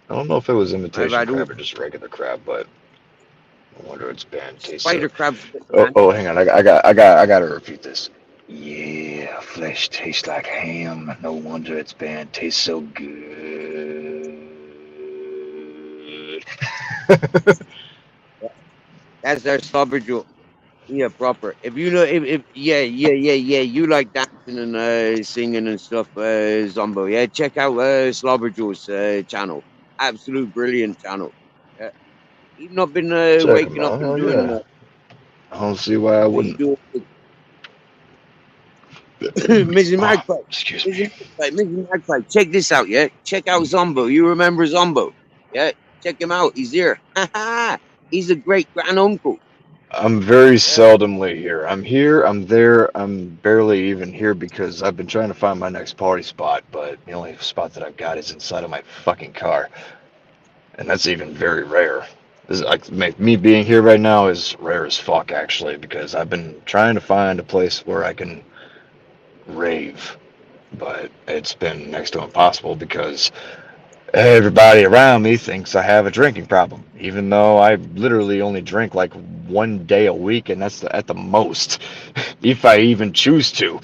I don't know if it was I've imitation had crab or just regular crab, but I wonder its band tastes so. spider crab's a bit Oh, hang on. I got to repeat this. Yeah, flesh tastes like ham. No wonder its band tastes so good. That's our slobber joke. Yeah, proper. If you know, if you like dancing and singing and stuff, Zombo. Yeah, check out Slobber Joe's channel. Absolute brilliant channel. Yeah, he's not been Check them waking up out. and Hell doing. yeah. I don't see why I He's wouldn't. doing Mrs. Oh, Magpie. excuse me. Mrs. Magpie. Check this out. Yeah, check out Zombo. You remember Zombo? Yeah, check him out. He's here. He's a great grand uncle. I'm very Yeah. seldomly here. I'm here, I'm there, I'm barely even here because I've been trying to find my next party spot, but the only spot that I've got is inside of my fucking car. And that's even very rare. This is like me being here right now is rare as fuck actually, because I've been trying to find a place where I can rave, but it's been next to impossible because everybody around me thinks I have a drinking problem, even though I literally only drink like 1 day a week, and that's at the most, if I even choose to.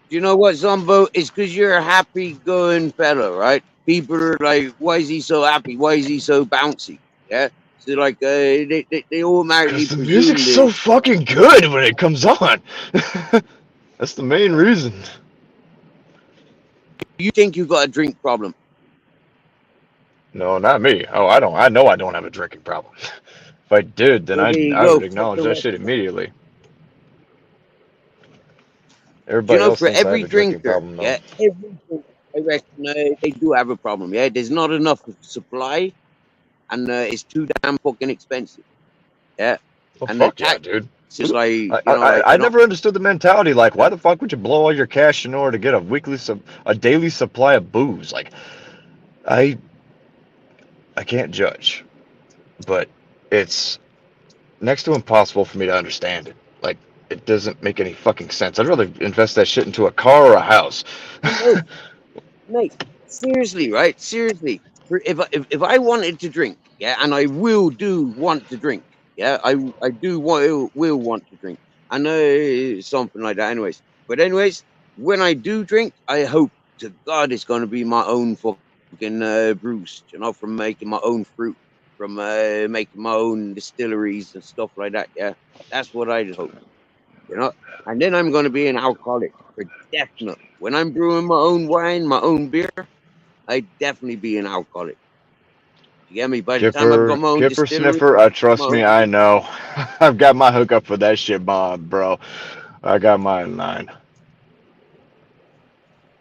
You know what, Zombo? It's because you're a happy-going fella, right? People are like, "Why is he so happy? Why is he so bouncy?" Yeah. So like, they automatically Because the presume music's so that fucking good when it comes on. That's the main reason. you think you got a drink problem. No, not me. Oh, I don't. I know I don't have a drinking problem. If I did, then Well, there you I would go. For acknowledge the that shit record. immediately. You Everybody know, else for thinks I have every a drinking drinker, problem, though. yeah, every drinker, I reckon they do have a problem. Yeah, there's not enough supply, and it's too damn fucking expensive. Yeah, Well, and the fuck yeah, tax dude. is like, you I, know, like I they're not. never understood the mentality. Like, why the fuck would you blow all your cash in order to get a daily supply of booze? Like, I I can't judge, but it's next to impossible for me to understand it. Like, it doesn't make any fucking sense. I'd rather invest that shit into a car or a house. No, mate, seriously, right? Seriously, if I wanted to drink, yeah, and I do want to drink, yeah, I do will want to drink, I know something like that, anyways. But anyways, when I do drink, I hope to God it's going to be my own fucking brews, you know, from making my own fruit. from making my own distilleries and stuff like that. Yeah, that's what I hope. You know, and then I'm going to be an alcoholic for definite. When I'm brewing my own wine, my own beer, I definitely be an alcoholic. You get me? By the time I've got my own Kipper distillery, sniffer, trust my me, own. I know. I've got my hookup for that shit, bro. I got mine 9.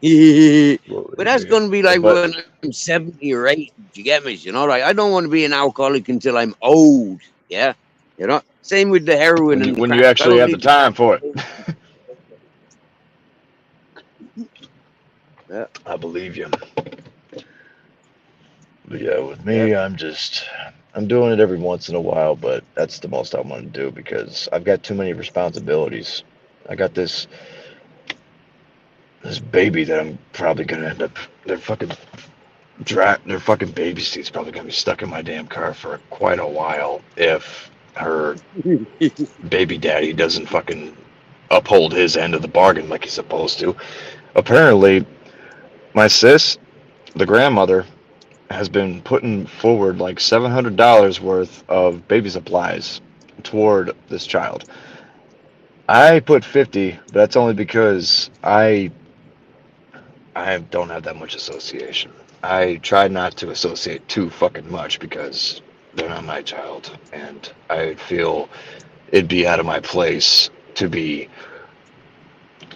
But that's Believe going to be me. like But when I'm 70 or 80. You get me? You know, like I don't want to be an alcoholic until I'm old. Yeah. You know, same with the heroin and the when you crack. I actually don't have the need to. time for it. Yeah. I believe you. But yeah, with Yeah. me, I'm doing it every once in a while, but that's the most I want to do because I've got too many responsibilities. I got this baby that I'm probably gonna end up. Their fucking baby seat's probably gonna be stuck in my damn car for quite a while if her baby daddy doesn't fucking uphold his end of the bargain like he's supposed to. Apparently, my sis, the grandmother, has been putting forward like $700 worth of baby supplies toward this child. I put 50, but that's only because I don't have that much association. I try not to associate too fucking much because they're not my child, and I feel it'd be out of my place to be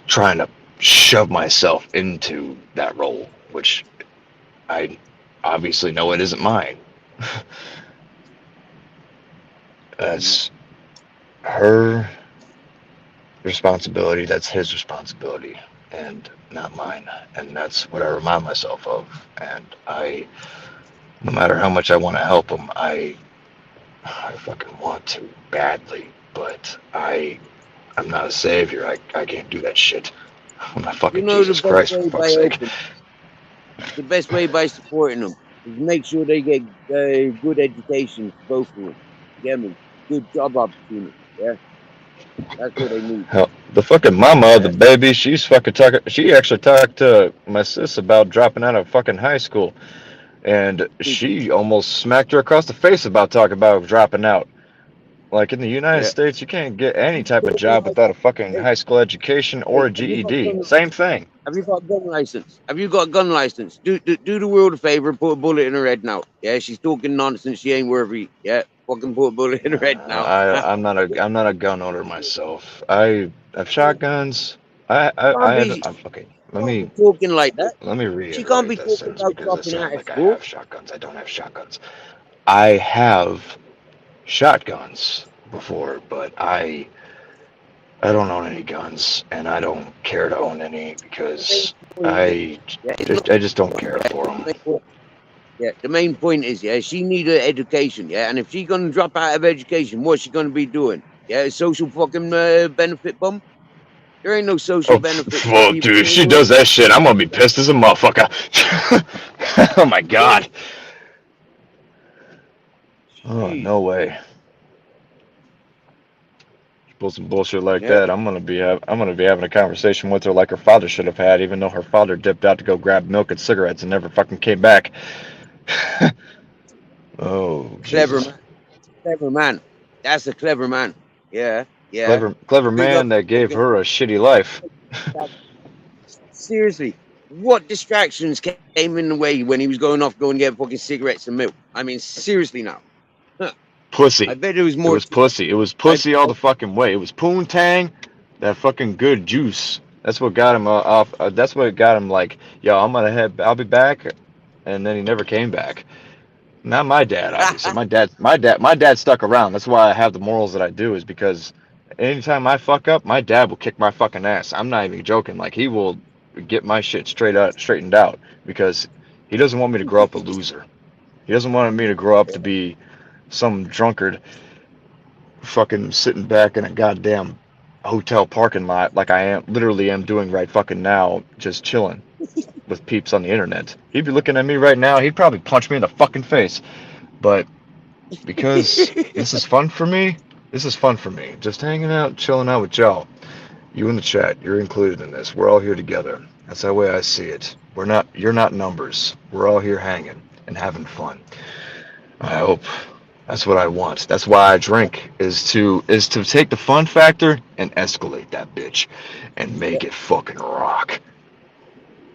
trying to shove myself into that role, which I obviously know it isn't mine. That's her responsibility, that's his responsibility, and not mine. And that's what I remind myself of. And no matter how much I want to help him, I fucking want to badly, but I'm not a savior. I can't do that shit. I'm not You fucking know, the Jesus best Christ, for way by fuck's sake. the best way by supporting them is make sure they get good education, both of them. You get me? Good job opportunity. Yeah, that's what they need. Hell, the fucking mama of the Yeah. baby, she actually talked to my sis about dropping out of fucking high school. And she almost smacked her across the face about talking about dropping out. Like in the United Yeah. States, you can't get any type of job without a fucking Hey, high school education or hey, a GED. Same thing. have you got a gun license? Have you got a gun license? Do the world a favor, put a bullet in her head now. Yeah, she's talking nonsense. She ain't worthy. Yeah, fucking put a bullet in her head now. I'm not a gun owner myself. I have shotguns. Can't I be, have. Okay, can't be talking like that. let me She can't reiterate be this talking sentence about because I dropping sound out of like I school. have shotguns. I don't have shotguns. I have shotguns before, but I don't own any guns, and I don't care to own any because Yeah, I just don't care for them. yeah, the main point is, yeah, she need an education, yeah, and if she gonna drop out of education, what's she gonna be doing? Yeah, social fucking benefit bum. There ain't no social Oh, benefits for well, people dude, in if the she world. does that shit, I'm gonna be pissed as a motherfucker. Oh my god. Oh, Jeez. no way. Pull some bullshit like Yeah. that, I'm gonna be having a conversation with her like her father should have had, even though her father dipped out to go grab milk and cigarettes and never fucking came back. Oh, Clever Jesus. man. Clever man. That's a clever man. Yeah. Yeah. Clever Big up man that gave fucking her a shitty life. seriously. What distractions came in the way when he was going off going to get fucking cigarettes and milk? I mean, seriously now. Huh. I Pussy. bet it was It more was to that. pussy. It was I, pussy all the fucking way. It was poontang, that fucking good juice. That's what got him off. That's what got him like, yo, I'll be back, and then he never came back. Not my dad, obviously. My dad stuck around. That's why I have the morals that I do. Is because anytime I fuck up, my dad will kick my fucking ass. I'm not even joking. Like he will get my shit straightened out because he doesn't want me to grow up a loser. He doesn't want me to grow up to be some drunkard fucking sitting back in a goddamn hotel parking lot like I literally am doing right fucking now, just chilling with peeps on the internet. He'd be looking at me right now, he'd probably punch me in the fucking face. But because this is fun for me. Just hanging out, chilling out with y'all. You in the chat, you're included in this. We're all here together. That's the way I see it. You're not numbers. We're all here hanging and having fun. I hope That's what I want. That's why I drink, is to take the fun factor and escalate that bitch and make it fucking rock.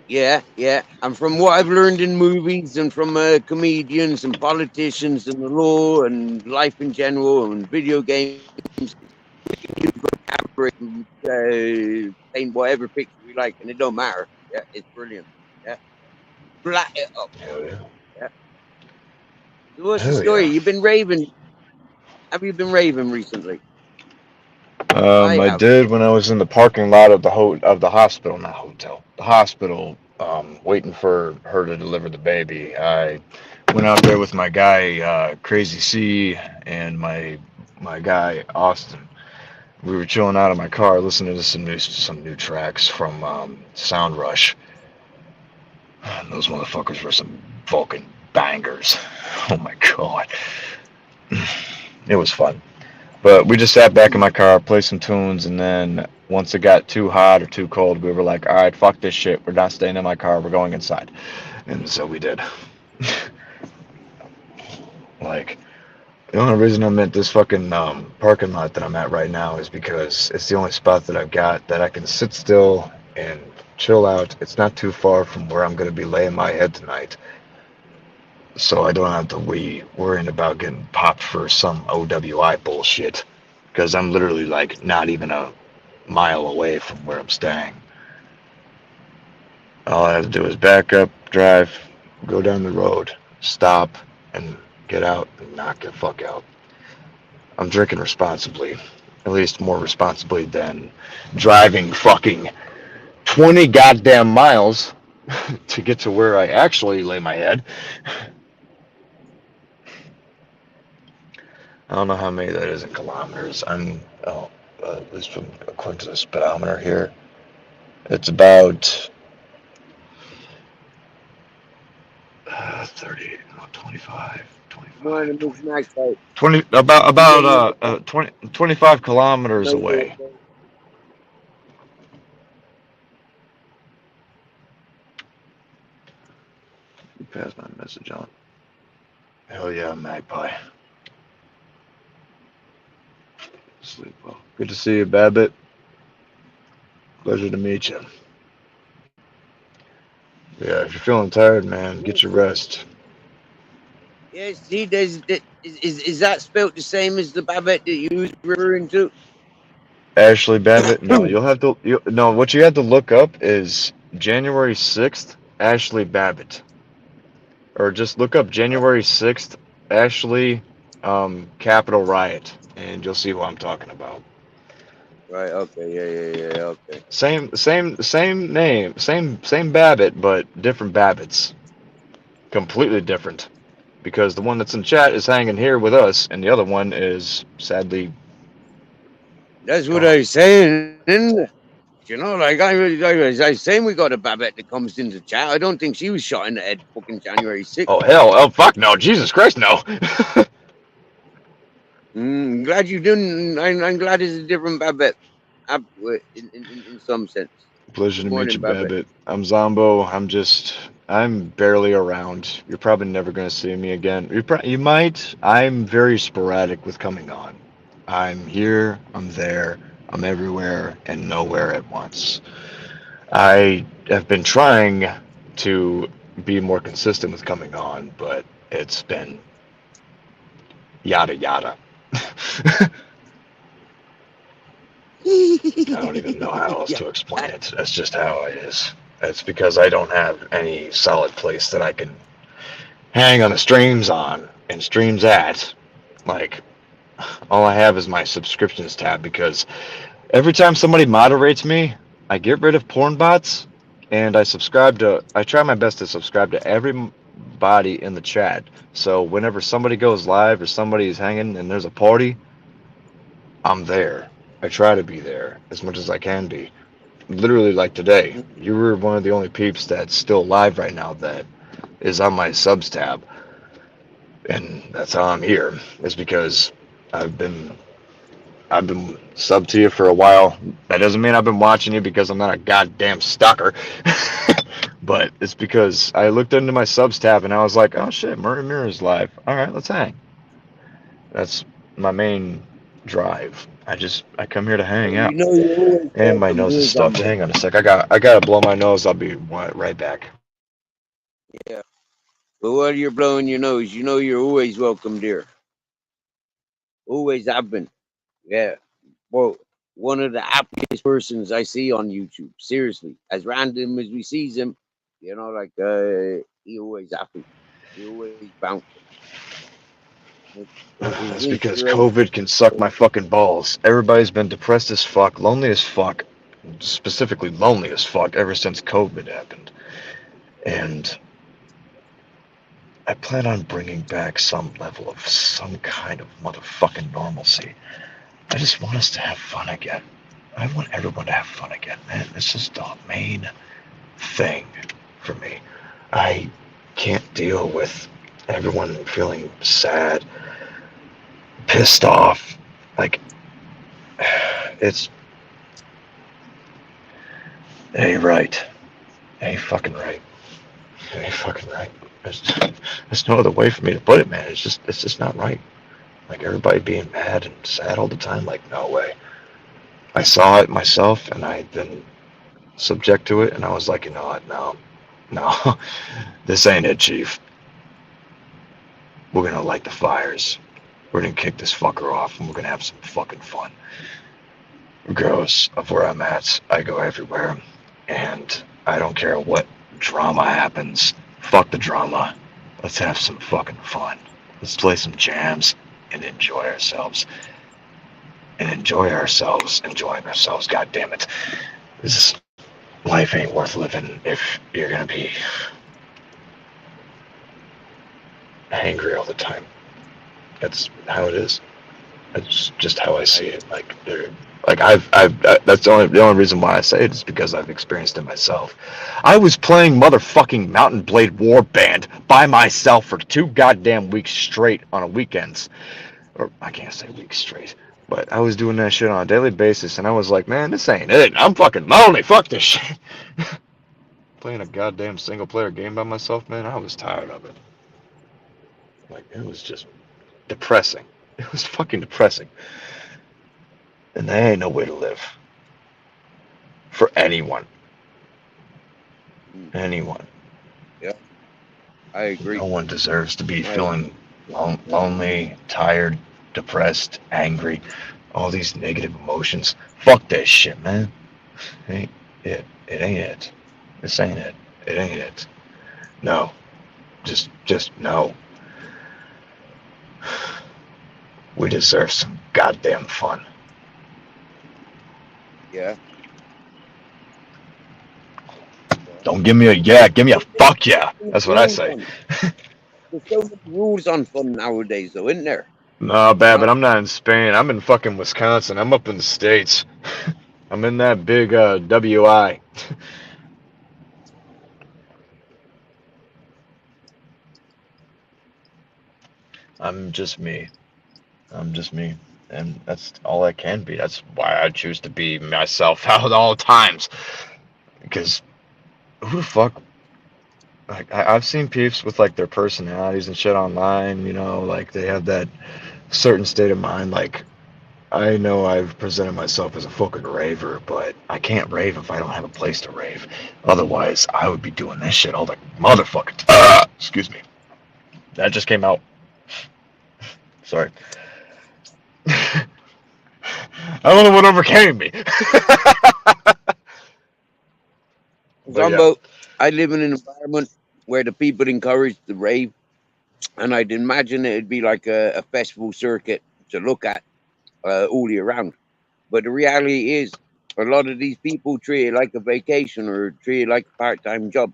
Yeah, yeah. And from what I've learned in movies and from comedians and politicians and the law and life in general and video games, camera and paint whatever picture we like, and it don't matter. Yeah, it's brilliant. Yeah, flat it up. Hell yeah. Yeah. So what's the Hell story? yeah. You've been raving. Have you been raving recently? I I have. did when I was in the parking lot of the hospital, not hotel, the hospital, waiting for her to deliver the baby. I went out there with my guy, Crazy C, and my guy Austin. We were chilling out of my car, listening to some new tracks from Sound Rush. And those motherfuckers were some fucking bangers. Oh my god, it was fun. But we just sat back in my car, played some tunes, and then once it got too hot or too cold, we were like, all right, fuck this shit. We're not staying in my car. We're going inside. And so we did. Like, the only reason I'm at this fucking parking lot that I'm at right now is because it's the only spot that I've got that I can sit still and chill out. It's not too far from where I'm going to be laying my head tonight. So I don't have to be worrying about getting popped for some OWI bullshit. Because I'm literally like not even a mile away from where I'm staying. All I have to do is back up, drive, go down the road, stop, and get out and knock the fuck out. I'm drinking responsibly. At least more responsibly than driving fucking 20 goddamn miles to get to where I actually lay my head. I don't know how many that is in kilometers. At least from according to the speedometer here, it's about 30, no, 25, 20, about 25 kilometers away. You passed my message on. Hell yeah, Magpie. Sleep well. Good to see you, Babbitt. Pleasure to meet you. Yeah, if you're feeling tired, man, get your rest. Yeah, see, is that spelt the same as the Babbitt that you was referring to? Ashley Babbitt? No, no, what you have to look up is January 6th, Ashley Babbitt. Or just look up January 6th, Ashley, Capitol Riot, and you'll see what I'm talking about. Right, okay, yeah, okay. Same name, same Babbitt, but different Babbitts. Completely different. Because the one that's in chat is hanging here with us, and the other one is sadly. That's what I was saying, isn't it? You know, like I was saying, we got a Babbitt that comes into chat. I don't think she was shot in the head fucking January 6th. Oh hell, oh fuck no, Jesus Christ no. Glad you didn't. I'm glad it's a different Babbitt, in some sense. Pleasure to meet you, Babbitt. I'm Zombo. I'm barely around. You're probably never going to see me again. You might. I'm very sporadic with coming on. I'm here, I'm there, I'm everywhere, and nowhere at once. I have been trying to be more consistent with coming on, but it's been yada yada. I don't even know how else to explain it. That's just how it is. It's because I don't have any solid place that I can hang on the streams on and streams at. Like, all I have is my subscriptions tab, because every time somebody moderates me, I get rid of porn bots, and I try my best to subscribe to everybody in the chat. So whenever somebody goes live or somebody is hanging and there's a party, I'm there. I try to be there as much as I can be. Literally, like today, you were one of the only peeps that's still live right now that is on my subs tab. And that's how I'm here, is because I've been subbed to you for a while. That doesn't mean I've been watching you, because I'm not a goddamn stalker. But it's because I looked into my subs tab and I was like, oh shit, Murray Mirror's live. All right, let's hang. That's my main drive. I come here to hang Well, out. you know you're always And my welcome nose here, is stuffed. Zombo. Hang on a sec. I gotta blow my nose. I'll be right back. Yeah. But while you're blowing your nose, you know you're always welcome here. Always have been. Yeah. Well, one of the happiest persons I see on YouTube. Seriously. As random as we sees him, you know, like he always happy. He always bouncing. His It's because inspiration. COVID can suck my fucking balls. Everybody's been depressed as fuck, lonely as fuck, specifically lonely as fuck ever since COVID happened. And I plan on bringing back some level of some kind of motherfucking normalcy. I just want us to have fun again. I want everyone to have fun again, man. This is the main thing for me. I can't deal with everyone feeling sad, pissed off. Like, it's. It ain't right. It ain't fucking right. It ain't fucking right. There's no other way for me to put it, man. It's just not right. Like, everybody being mad and sad all the time, like, no way. I saw it myself, and I've been subject to it, and I was like, you know what, no, this ain't it, Chief. We're gonna light the fires. We're gonna kick this fucker off, and we're gonna have some fucking fun. Regardless of where I'm at, I go everywhere, and I don't care what drama happens. Fuck the drama. Let's have some fucking fun. Let's play some jams and enjoy ourselves. And enjoying ourselves, god damn it. This life ain't worth living if you're gonna be angry all the time. That's how it is. That's just how I see it. That's the only reason why I say it is because I've experienced it myself. I was playing motherfucking Mountain Blade Warband by myself for 2 goddamn weeks straight on a weekends. Or I can't say weeks straight, but I was doing that shit on a daily basis, and I was like, man, this ain't it. I'm fucking lonely. Fuck this shit. Playing a goddamn single player game by myself, man, I was tired of it. Like, it was just depressing. It was fucking depressing. And there ain't no way to live. For anyone. Anyone. Yeah. I agree. No one deserves to be I feeling lonely, tired, depressed, angry, all these negative emotions. Fuck that shit, man. It ain't it. It ain't it. This ain't it. It ain't it. No. Just no. We deserve some goddamn fun. Yeah. Don't give me a yeah, give me a fuck yeah. That's what I say. There's so many rules on fun nowadays, though, isn't there? No, bad, but I'm not in Spain. I'm in fucking Wisconsin. I'm up in the States. I'm in that big WI. I'm just me. I'm just me. And that's all I can be. That's why I choose to be myself at all times. Because who the fuck? Like, I've seen peeps with like their personalities and shit online, you know, like they have that certain state of mind. Like, I know I've presented myself as a fucking raver, but I can't rave if I don't have a place to rave. Otherwise, I would be doing this shit all the motherfucking. Excuse me. That just came out. Sorry. I don't know what overcame me. Zombo, I live in an environment where the people encourage the rave, and I'd imagine it'd be like a festival circuit to look at all year round. But the reality is, a lot of these people treat it like a vacation or treat it like a part-time job.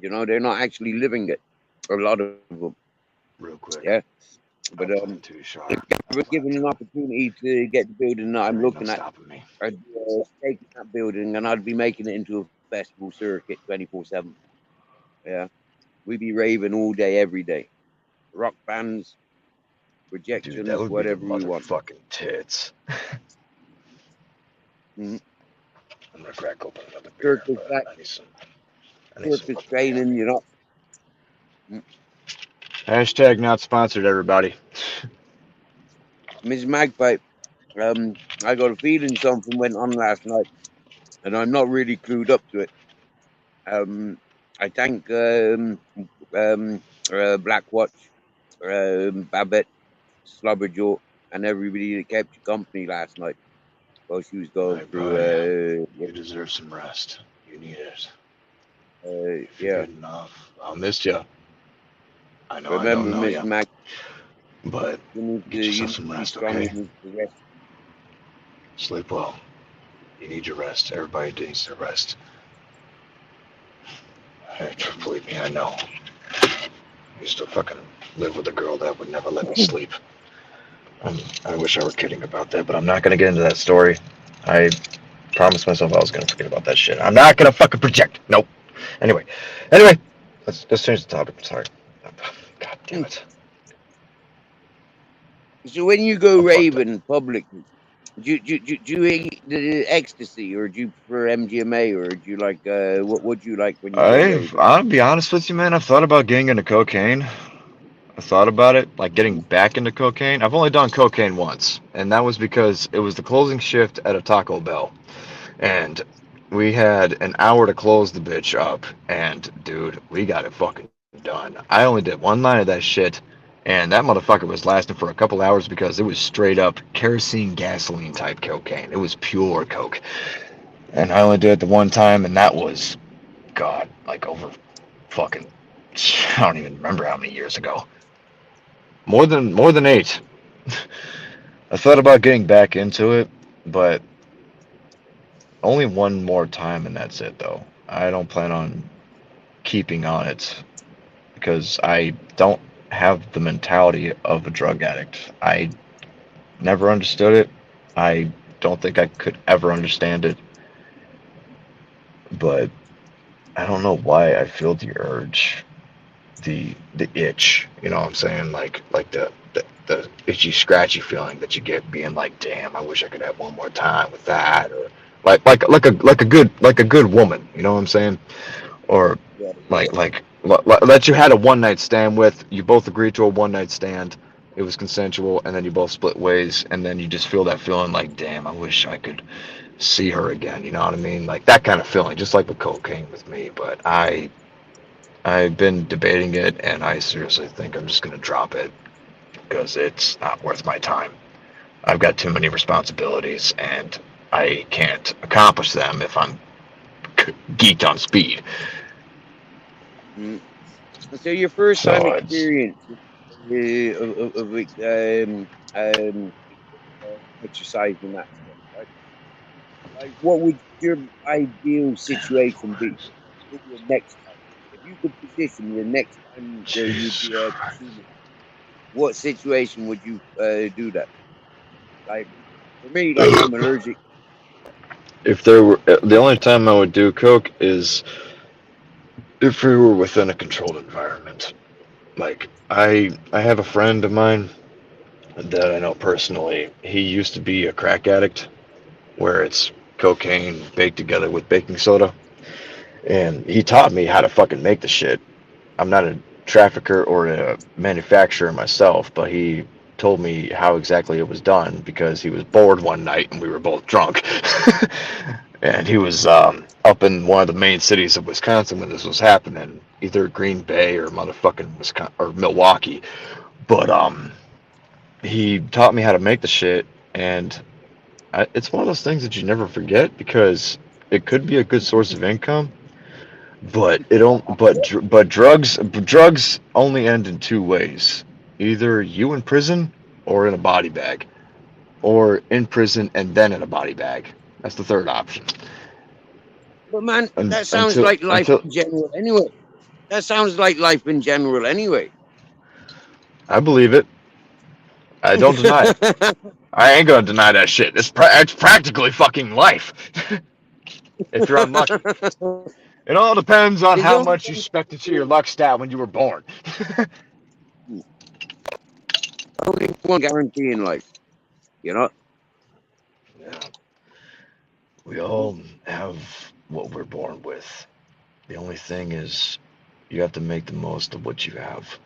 You know, they're not actually living it. A lot of them. Real quick. Yeah. But if I was given an opportunity to get the building that I'm looking at, I'd take that building and I'd be making it into a festival circuit 24/7. Yeah. We'd be raving all day, every day. Rock bands, projections, dude, that would whatever be we want. motherfucking tits. Mm-hmm. I'm gonna crack open another beer. I need some Circus training, you know. Hashtag not sponsored, everybody. Miss Magpie, I got a feeling something went on last night, and I'm not really clued up to it. I thank Black Watch, Babette, Slobberjaw, and everybody that kept you company last night while she was going My through. You deserve some rest. You need it. If Yeah. you're good enough, I'll miss you. I know I Remember, don't know Miss you, Mac, but you need get to yourself some be rest, strong. You okay? need to rest. Sleep well. You need your rest. Everybody needs their rest. Believe me, I know. I used to fucking live with a girl that would never let me sleep. I wish I were kidding about that, but I'm not gonna get into that story. I promised myself I was gonna forget about that shit. I'm not gonna fucking project. Nope. Anyway, let's change the topic. I'm sorry. God damn it. So when you go I'm fucked up. raving publicly, do you eat the ecstasy, or do you prefer MGMA, or do you like what would you like when you go raving? I'll be honest with you, man. I've thought about getting into cocaine. I thought about it, like getting back into cocaine. I've only done cocaine once, and that was because it was the closing shift at a Taco Bell. And we had an hour to close the bitch up, and dude, we got it fucking done. I only did one line of that shit, and that motherfucker was lasting for a couple hours because it was straight up kerosene gasoline type cocaine. It was pure coke. And I only did it the one time, and that was, God, like over fucking, I don't even remember how many years ago. More than 8. I thought about getting back into it, but only one more time, and that's it, though. I don't plan on keeping on it because I don't have the mentality of a drug addict. I never understood it. I don't think I could ever understand it, but I don't know why I feel the urge, the itch. You know what I'm saying? Like the itchy scratchy feeling that you get being like, damn, I wish I could have one more time with that, or like a good woman. You know what I'm saying? Or Yeah. that you had a one night stand with. You both agreed to a one night stand. It was consensual, and then you both split ways, and then you just feel that feeling like, damn, I wish I could see her again. You know what I mean? Like that kind of feeling, just like with cocaine with me. But I've been debating it, and I seriously think I'm just gonna drop it because it's not worth my time. I've got too many responsibilities, and I can't accomplish them if I'm geeked on speed. Mm. So your first time So it's experience of exercise and that stuff, right? Like, what would your ideal situation be for your next time? If you could position your next time where you'd Jesus be Christ. consuming, what situation would you do that? Like for me, like I'm allergic. If there were the only time I would do coke is if we were within a controlled environment. Like I have a friend of mine that I know personally. He used to be a crack addict, where it's cocaine baked together with baking soda, and he taught me how to fucking make the shit. I'm not a trafficker or a manufacturer myself, but he told me how exactly it was done because he was bored one night and we were both drunk. And he was up in one of the main cities of Wisconsin when this was happening, either Green Bay or motherfucking Wisconsin or Milwaukee. But he taught me how to make the shit, and it's one of those things that you never forget because it could be a good source of income, but it don't. But drugs only end in two ways: either you in prison or in a body bag, or in prison and then in a body bag. That's the third option. But man, Un that sounds like life until in general anyway. That sounds like life in general anyway. I believe it, I don't deny it. I ain't gonna deny that shit. It's practically fucking life. If you're unlucky. It all depends on There's how only much you stuck to your luck stat when you were born. one guarantee in life, you know. Yeah. We all have what we're born with. The only thing is, you have to make the most of what you have.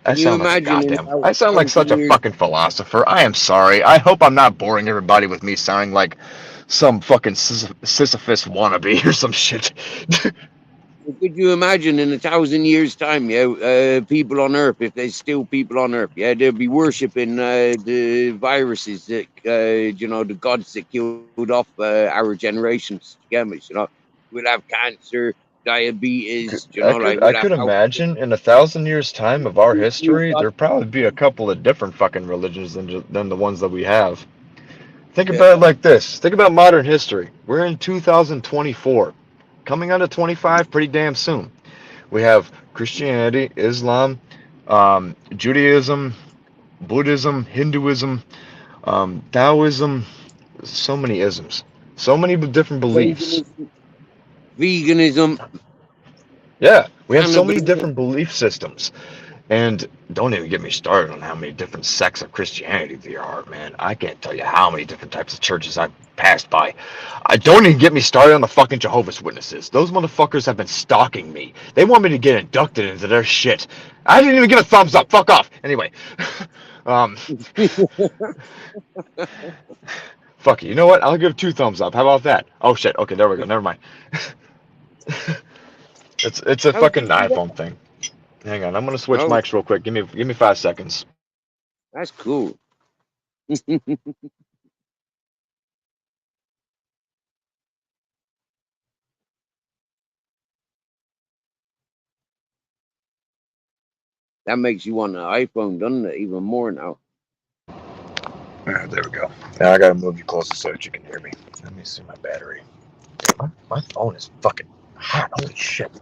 I Can you sound like a imagine in goddamn. I sound like 1,000 such a years? fucking philosopher. I am sorry. I hope I'm not boring everybody with me sounding like some fucking Sisyphus wannabe or some shit. Could you imagine in 1,000 years' time, yeah, people on Earth, if there's still people on Earth, yeah, they'll be worshipping the viruses that, the gods that killed off our generations. You get me? We'll have cancer, diabetes, I we'll have could health. imagine in 1,000 years time of our New history, gods. there'd probably be a couple of different fucking religions than the ones that we have. Think Yeah. about it like this. Think about modern history. We're in 2024, coming out of 25 pretty damn soon. We have Christianity, Islam, Judaism, Buddhism, Hinduism, Taoism, so many isms, so many different beliefs. Veganism, veganism, Yeah, we have so many cannibalism. different belief systems. And don't even get me started on how many different sects of Christianity there are, man. I can't tell you how many different types of churches I've passed by. I don't even get me started on the fucking Jehovah's Witnesses. Those motherfuckers have been stalking me. They want me to get inducted into their shit. I didn't even get a thumbs up. Fuck off. Anyway, um, fuck it. You know what? I'll give 2 thumbs up. How about that? Oh shit. Okay, there we go. Never mind. It's a How'd you fucking do that? iPhone thing. Hang on. I'm gonna switch Oh, mics real quick. Give me 5 seconds. that's cool. That makes you want an iPhone, doesn't it? Even more now. There we go. Now I gotta move you closer so that you can hear me. Let me see my battery. My phone is fucking hot. Holy shit.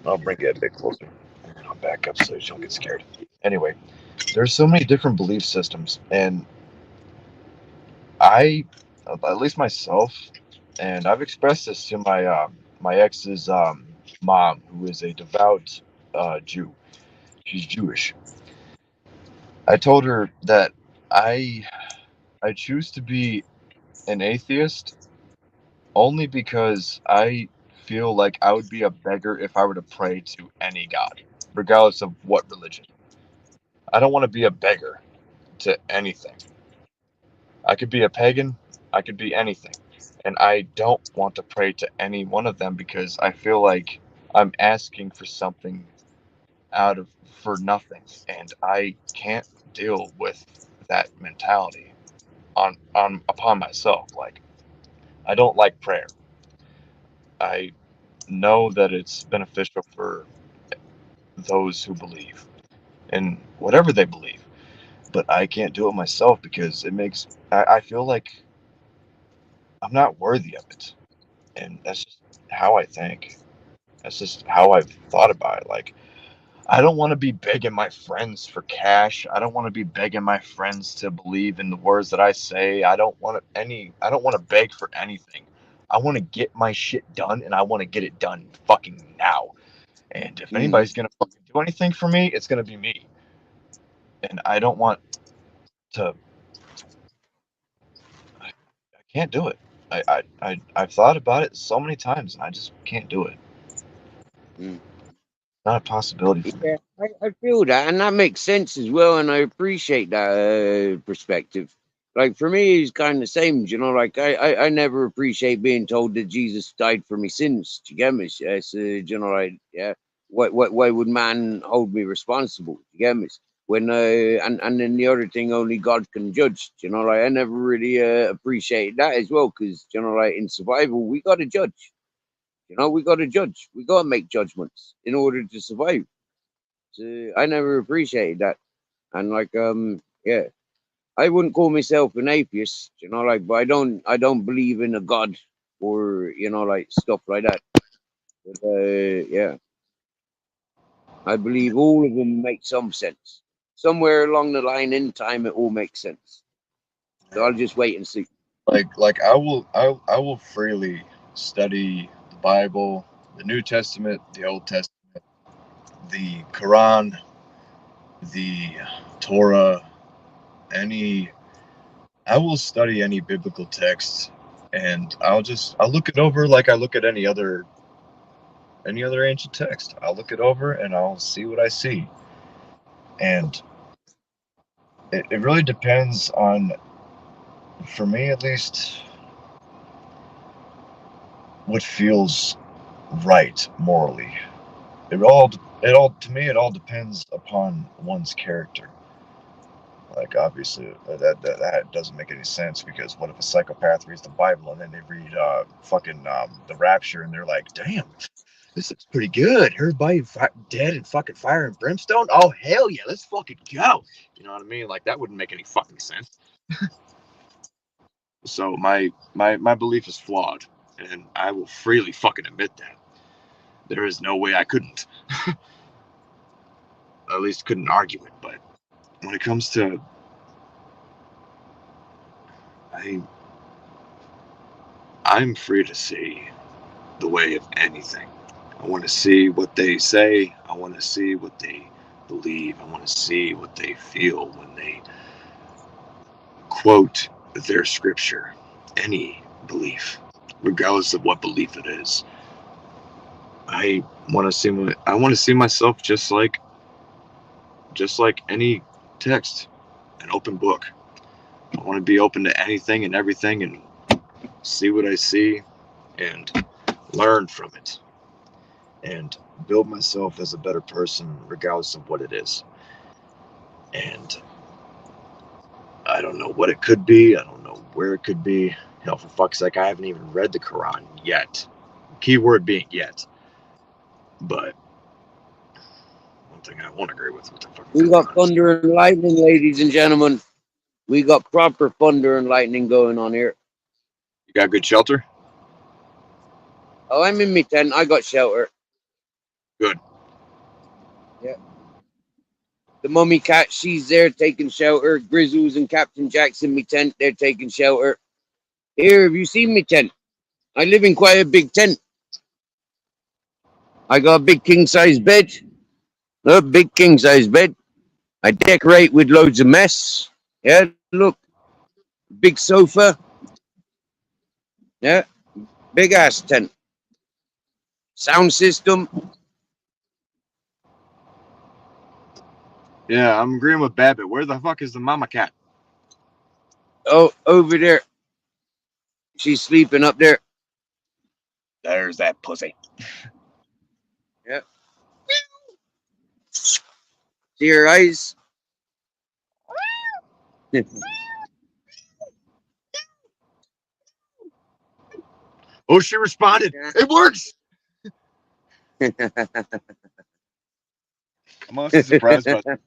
I'll bring you a bit closer. And I'll back up so you don't get scared. Anyway, there's so many different belief systems, and I, at least myself, and I've expressed this to my ex's mom, who is a devout Jew. She's Jewish. I told her that I I choose to be an atheist only because I feel like I would be a beggar if I were to pray to any god, regardless of what religion. I don't want to be a beggar to anything. I could be a pagan, I could be anything. And I don't want to pray to any one of them because I feel like I'm asking for something out of for nothing. And I can't deal with that mentality on upon myself. Like, I don't like prayer. I know that it's beneficial for those who believe in whatever they believe, but I can't do it myself because it makes I feel like I'm not worthy of it, and that's just how I think. That's just how I've thought about it. Like, I don't want to be begging my friends for cash. I don't want to be begging my friends to believe in the words that I say. I don't want to beg for anything. I want to get my shit done, and I want to get it done fucking now. And if Mm. anybody's gonna fucking do anything for me, it's gonna be me. And I don't want to. I can't do it. I've thought about it so many times, and I just can't do it. Mm. Not a possibility for me. Yeah, I feel that, and that makes sense as well, and I appreciate that perspective. Like for me, it's kind of the same, Like I never appreciate being told that Jesus died for my sins. Do you get me? Yes, yeah. Why would man hold me responsible? Do you get me? When and then the other thing, only God can judge. I never really appreciate that as well, because in survival we got to judge. We got to judge. We got to make judgments in order to survive. So I never appreciated that. And yeah, I wouldn't call myself an atheist, but I don't believe in a god or stuff like that. But yeah, I believe all of them make some sense. Somewhere along the line in time, it all makes sense. So I'll just wait and see. Like I will freely study the Bible, the New Testament, the Old Testament, the Quran, the Torah, any I will study any biblical text, and I'll look it over like I look at any other any other ancient text. I'll look it over and I'll see what I see. And it really depends on, for me at least, what feels right morally. It all to me it all depends upon one's character. Like, obviously that doesn't make any sense, because what if a psychopath reads the Bible and then they read the Rapture and they're like, damn, this looks pretty good. Everybody dead in fucking fire and brimstone. Oh hell yeah, let's fucking go. You know what I mean? Like, that wouldn't make any fucking sense. So my belief is flawed, and I will freely fucking admit that. There is no way I couldn't. At least couldn't argue it. But when it comes to, I'm free to see the way of anything. I want to see what they say. I want to see what they believe. I want to see what they feel when they quote their scripture. Any belief, regardless of what belief it is. I want to see myself just like any text, an open book. I want to be open to anything and everything and see what I see and learn from it and build myself as a better person regardless of what it is. And I don't know what it could be. I don't know where it could be. Hell, for fuck's sake, I haven't even read the Quran yet. Keyword being yet. But one thing I won't agree with the fucking We got thunder and lightning, ladies and gentlemen. We got proper thunder and lightning going on here. You got good shelter? Oh, I'm in my tent. I got shelter. Good. Yeah. The mummy cat, she's there taking shelter. Grizzles and Captain Jack's in my tent. They're taking shelter. Here, have you seen me tent? I live in quite a big tent. I got a big king-size bed. A big king-size bed. I decorate with loads of mess. Yeah, look. Big sofa. Yeah. Big ass tent. Sound system. Yeah, I'm agreeing with Babbitt. Where the fuck is the mama cat? Oh, over there. She's sleeping up there. There's that pussy. Yeah. See her eyes? Oh, she responded. Yeah. It works. I'm honestly surprised about that.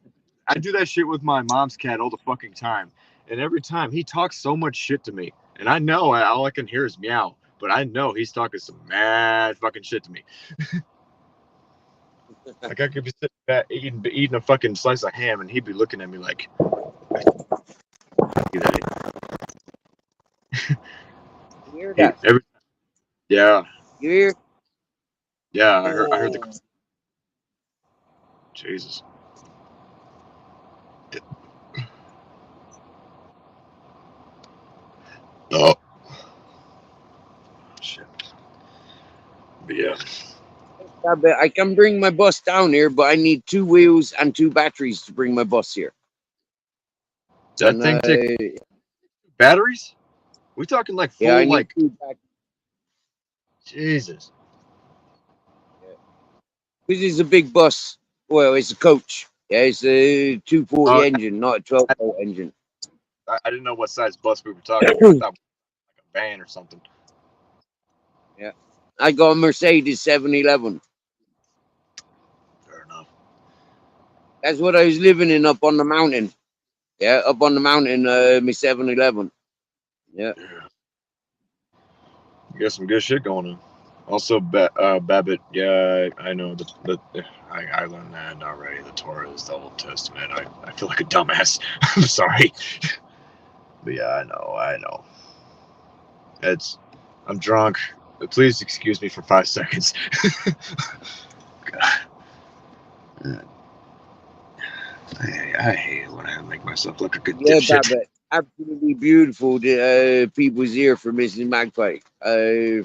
I do that shit with my mom's cat all the fucking time. And every time he talks so much shit to me. And I know all I can hear is meow. But I know he's talking some mad fucking shit to me. Like, I could be sitting back eating a fucking slice of ham and he'd be looking at me like, You hear that? yeah. You hear? Yeah, I heard the Jesus. Oh. Shit. But yeah. I can bring my bus down here, but I need 2 wheels and 2 batteries to bring my bus here. That thing takes batteries? We talking like full, yeah, I need like 2 batteries. Jesus. This is a big bus. Well, it's a coach. Yeah, it's a 240 engine, not a 12-volt engine. I didn't know what size bus we were talking about. I thought it was like a van or something. Yeah. I got a Mercedes 711. Fair enough. That's what I was living in up on the mountain. Yeah, up on the mountain, my 711. Yeah. You got some good shit going on. Also, Babbitt, yeah, I know I learned that already. The Torah is the Old Testament. I feel like a dumbass. I'm sorry. But yeah, I know. I'm drunk. Please excuse me for 5 seconds. I hate it when I make myself look like a dipshit. Babbitt. Absolutely beautiful. People's ear for Mrs. Magpie. I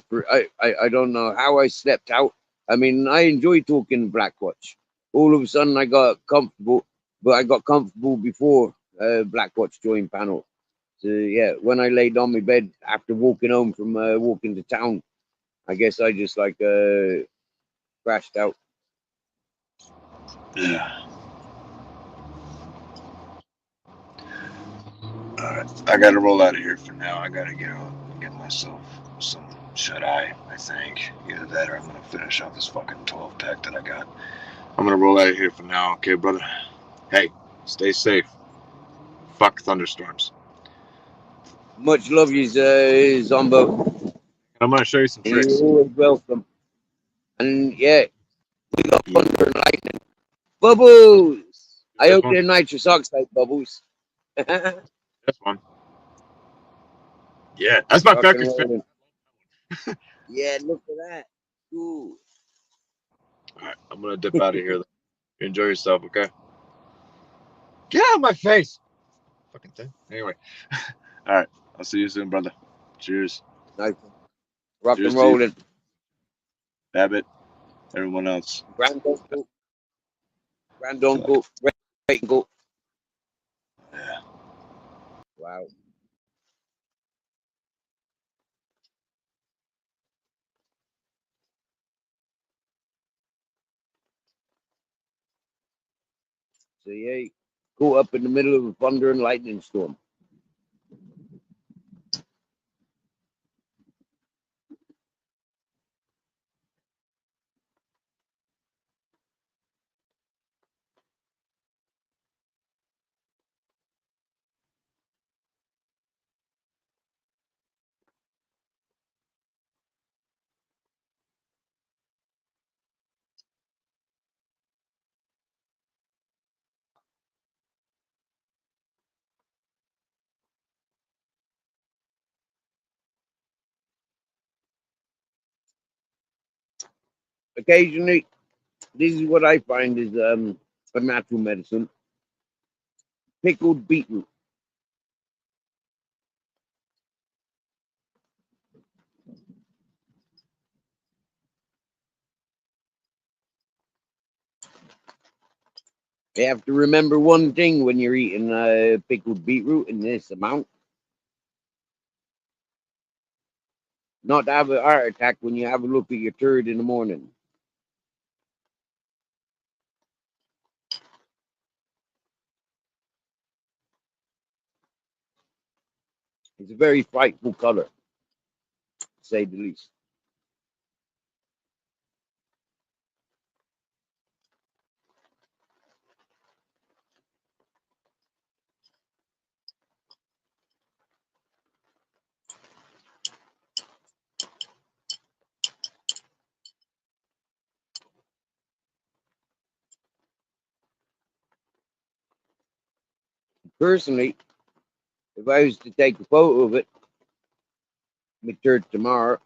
don't know how I slept out. I mean, I enjoy talking Blackwatch. All of a sudden, I got comfortable, but I got comfortable before Blackwatch joined panel. So yeah, when I laid on my bed after walking home from walking to town, I guess I just like crashed out. Yeah. Alright. I gotta roll out of here for now. I gotta get out and get myself some shut eye, I think. Either that or I'm gonna finish off this fucking 12 pack that I got. I'm gonna roll out of here for now, okay, brother? Hey, stay safe. Fuck thunderstorms. Much love, you, Zombo. I'm gonna show you some And you're tricks. always welcome. And yeah, we got Yeah. thunder and lightning. Bubbles! I This hope one. they're nitrous oxide bubbles. Rock This one. Yeah, that's my and fucking favorite. rolling. Yeah, look at that. Cool. Alright, I'm gonna dip out of here. Enjoy yourself, okay? Get out of my face! Fucking thing. Anyway. Alright, I'll see you soon, brother. Cheers. Nice. Rock Cheers and to you, rolling. Babbitt, everyone else. Granduncle. Till I- Granduncle. Great uncle. Yeah. Wow. So yeah, go up in the middle of a thunder and lightning storm. Occasionally, this is what I find is a natural medicine. Pickled beetroot. You have to remember one thing when you're eating pickled beetroot in this amount. Not to have a heart attack when you have a look at your turd in the morning. It's a very frightful color, to say the least. Personally, if I was to take a photo of it, my turd tomorrow,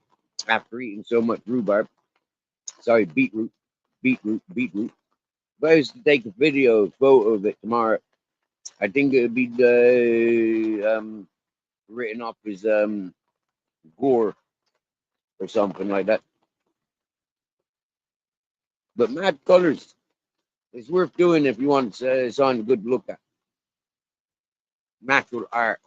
after eating so much rhubarb, sorry, beetroot. If I was to take a photo of it tomorrow, I think it would be written up as gore or something like that. But mad colors, it's worth doing if you want something good to look at. Natural art.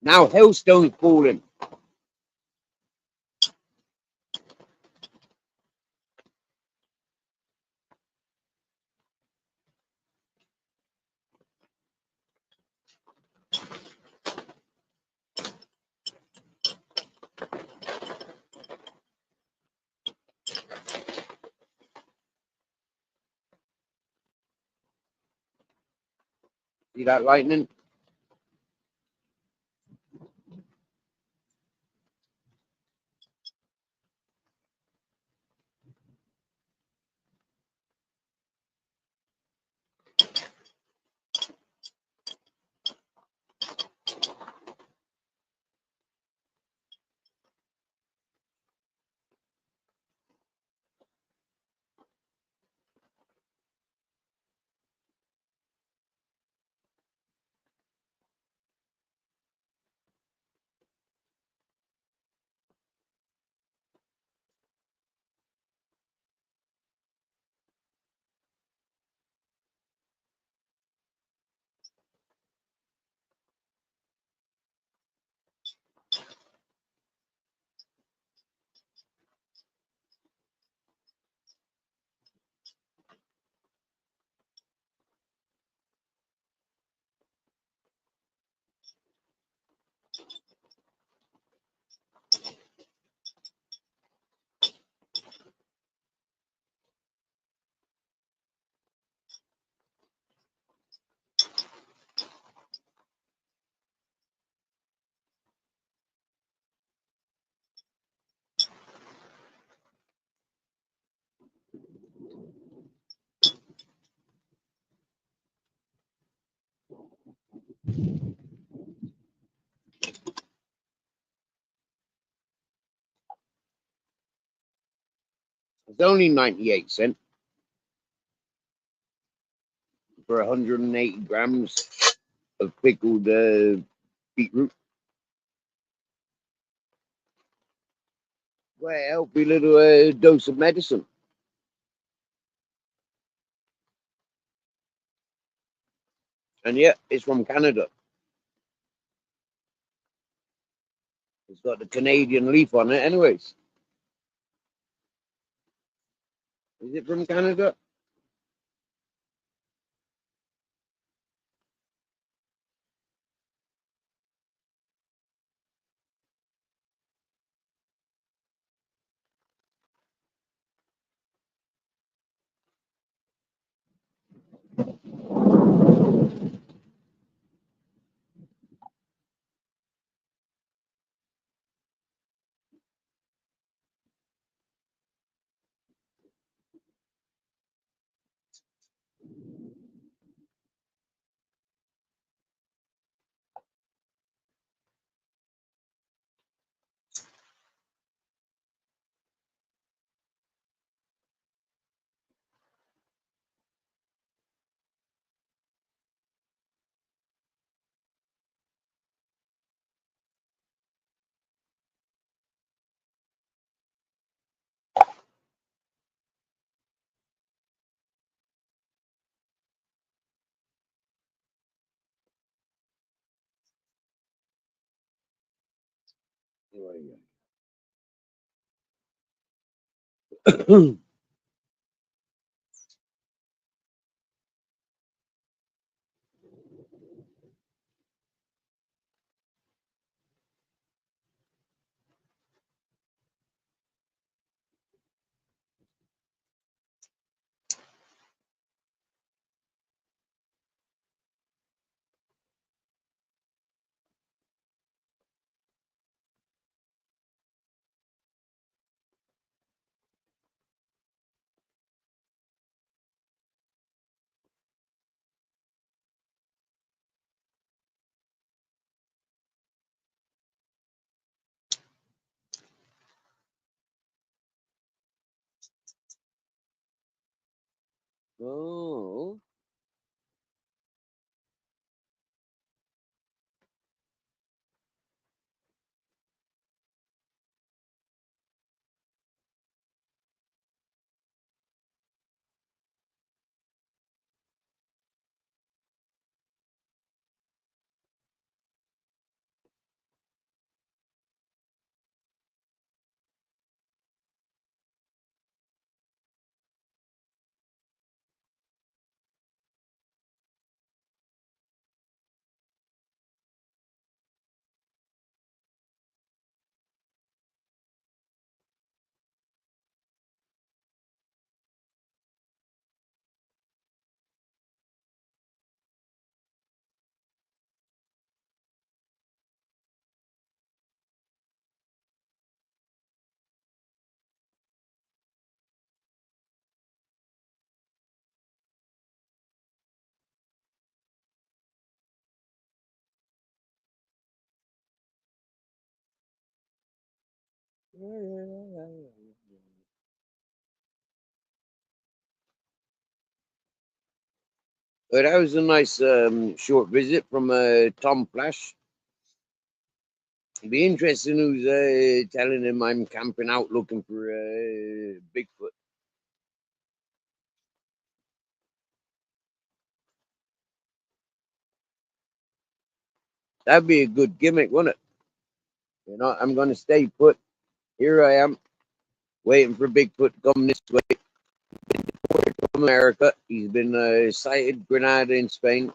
Now hailstone's falling. See that lightning? It's only 98 cents for 180 grams of pickled beetroot. Well, a healthy little dose of medicine. And yeah, it's from Canada. It's got the Canadian leaf on it, anyways. Is it from Canada? But that was a nice short visit from Tom Flash. It'd be interesting who's telling him I'm camping out looking for Bigfoot. That'd be a good gimmick, wouldn't it? You know, I'm going to stay put. Here I am, waiting for Bigfoot to come this way from America. He's been sighted Grenada in Spain.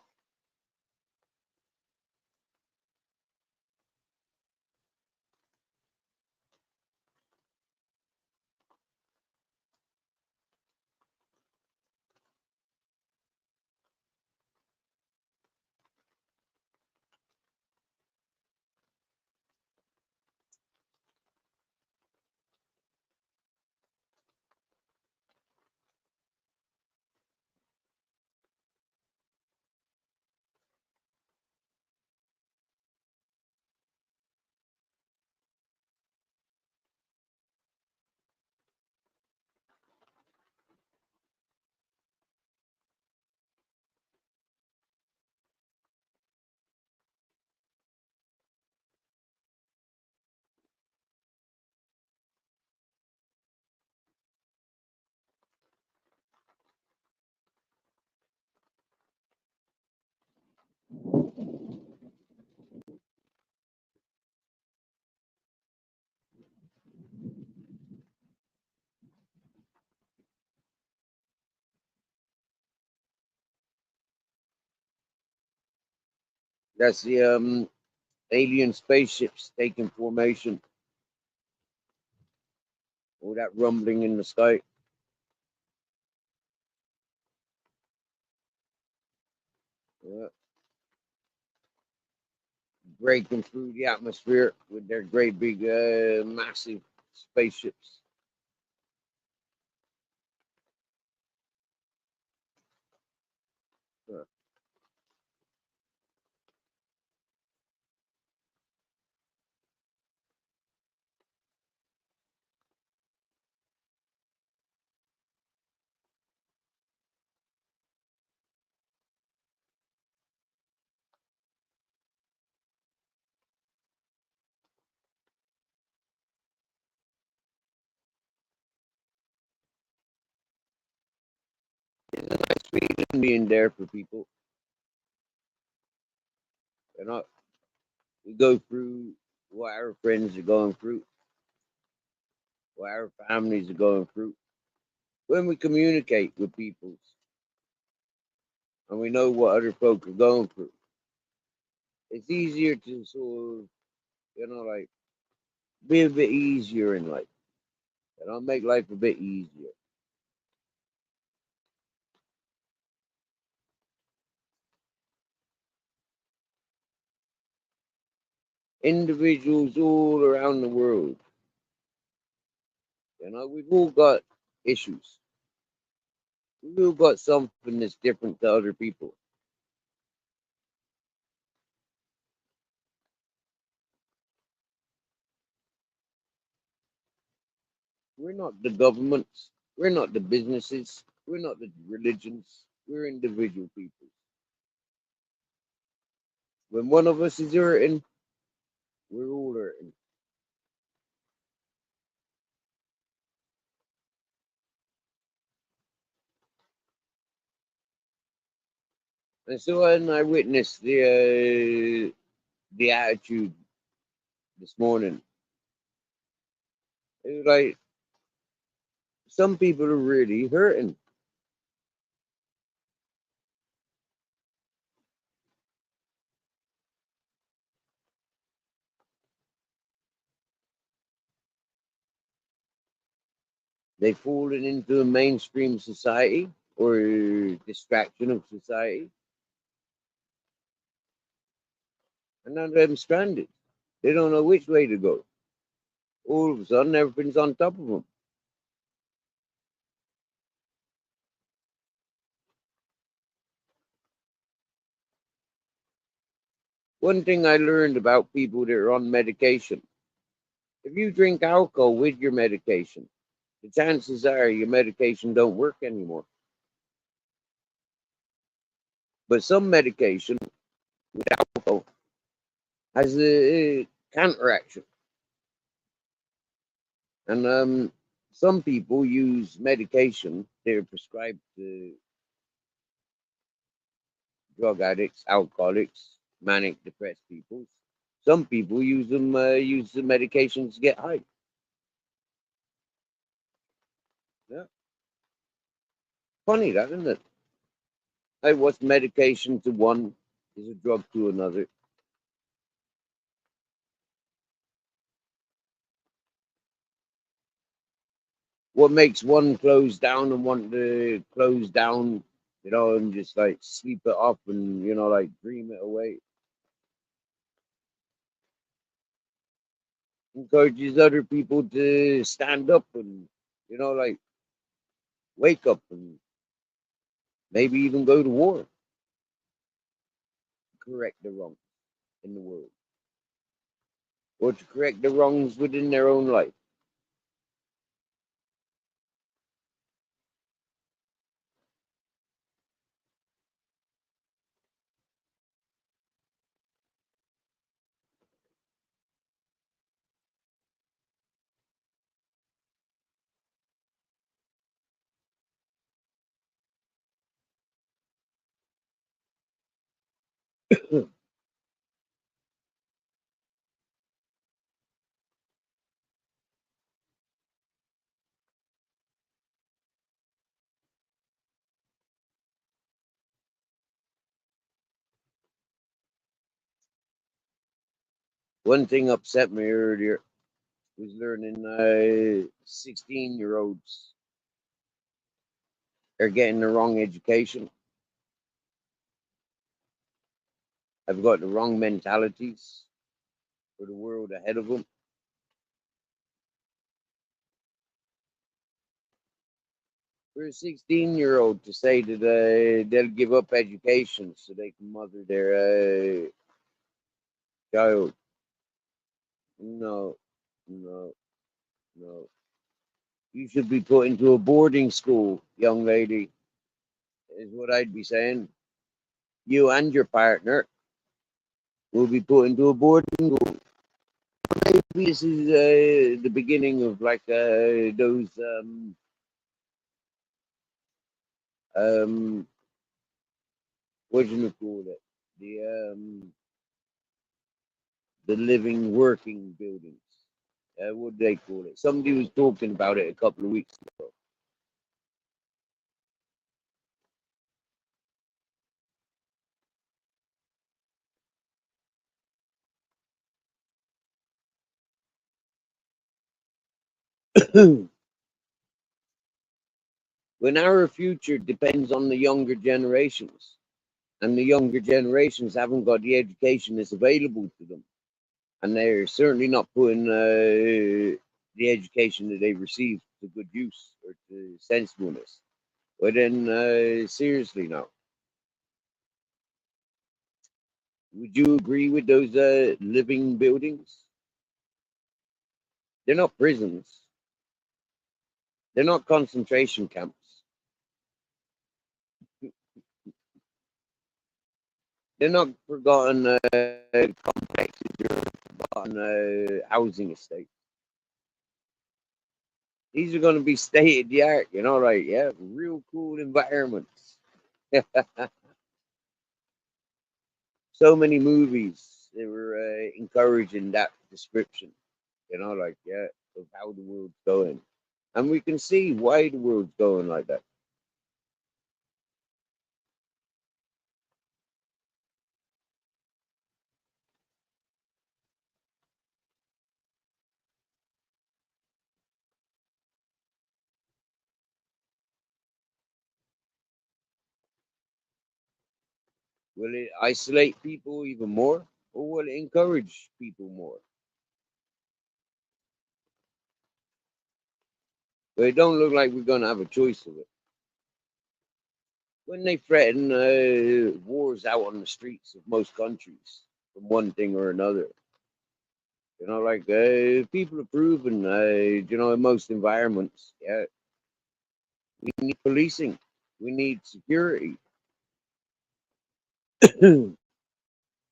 That's the alien spaceships taking formation. All that rumbling in the sky. Yeah. Breaking through the atmosphere with their great big, massive spaceships. Yeah. It's a nice feeling being there for people. You know, we go through what our friends are going through, what our families are going through. When we communicate with people and we know what other folk are going through, it's easier to sort of, like be a bit easier in life. Make life a bit easier. Individuals all around the world, we've all got issues. We've all got something that's different to other people. We're not the governments. We're not the businesses. We're not the religions. We're individual people. When one of us is hurting, we're all hurting. And so when I witnessed the attitude this morning, it was like some people are really hurting. They've fallen into a mainstream society or distraction of society, and now they're stranded. They don't know which way to go. All of a sudden, everything's on top of them. One thing I learned about people that are on medication, If you drink alcohol with your medication, the chances are your medication don't work anymore. But some medication with alcohol has a counteraction. And some people use medication, they're prescribed to drug addicts, alcoholics, manic depressed people. Some people use the medications to get high. Yeah. Funny that, isn't it? Like what's medication to one is a drug to another. What makes one close down and want to close down, and just like sleep it off and like dream it away. Encourages other people to stand up and like wake up and maybe even go to war, correct the wrong in the world, or to correct the wrongs within their own life. One thing upset me earlier was learning 16-year-olds are getting the wrong education. Have got the wrong mentalities for the world ahead of them. For a 16-year-old to say that they'll give up education so they can mother their child. No, no, no. You should be put into a boarding school, young lady, is what I'd be saying. You and your partner will be put into a boarding school. Maybe this is the beginning of like those what do you call it? The living working buildings. What do they call it? Somebody was talking about it a couple of weeks ago. When our future depends on the younger generations, and the younger generations haven't got the education that's available to them, and they're certainly not putting the education that they received to good use or to sensibleness. Well, then, seriously now, would you agree with those living buildings? They're not prisons. They're not concentration camps. They're not forgotten complexes or forgotten housing estates. These are going to be state of the art, like, yeah, real cool environments. So many movies, they were encouraging that description, like, yeah, of how the world's going. And we can see why the world's going like that. Will it isolate people even more, or will it encourage people more? But it don't look like we're going to have a choice of it. When they threaten wars out on the streets of most countries from one thing or another, You know, like people have proven, you know, in most environments, yeah, we need policing, we need security.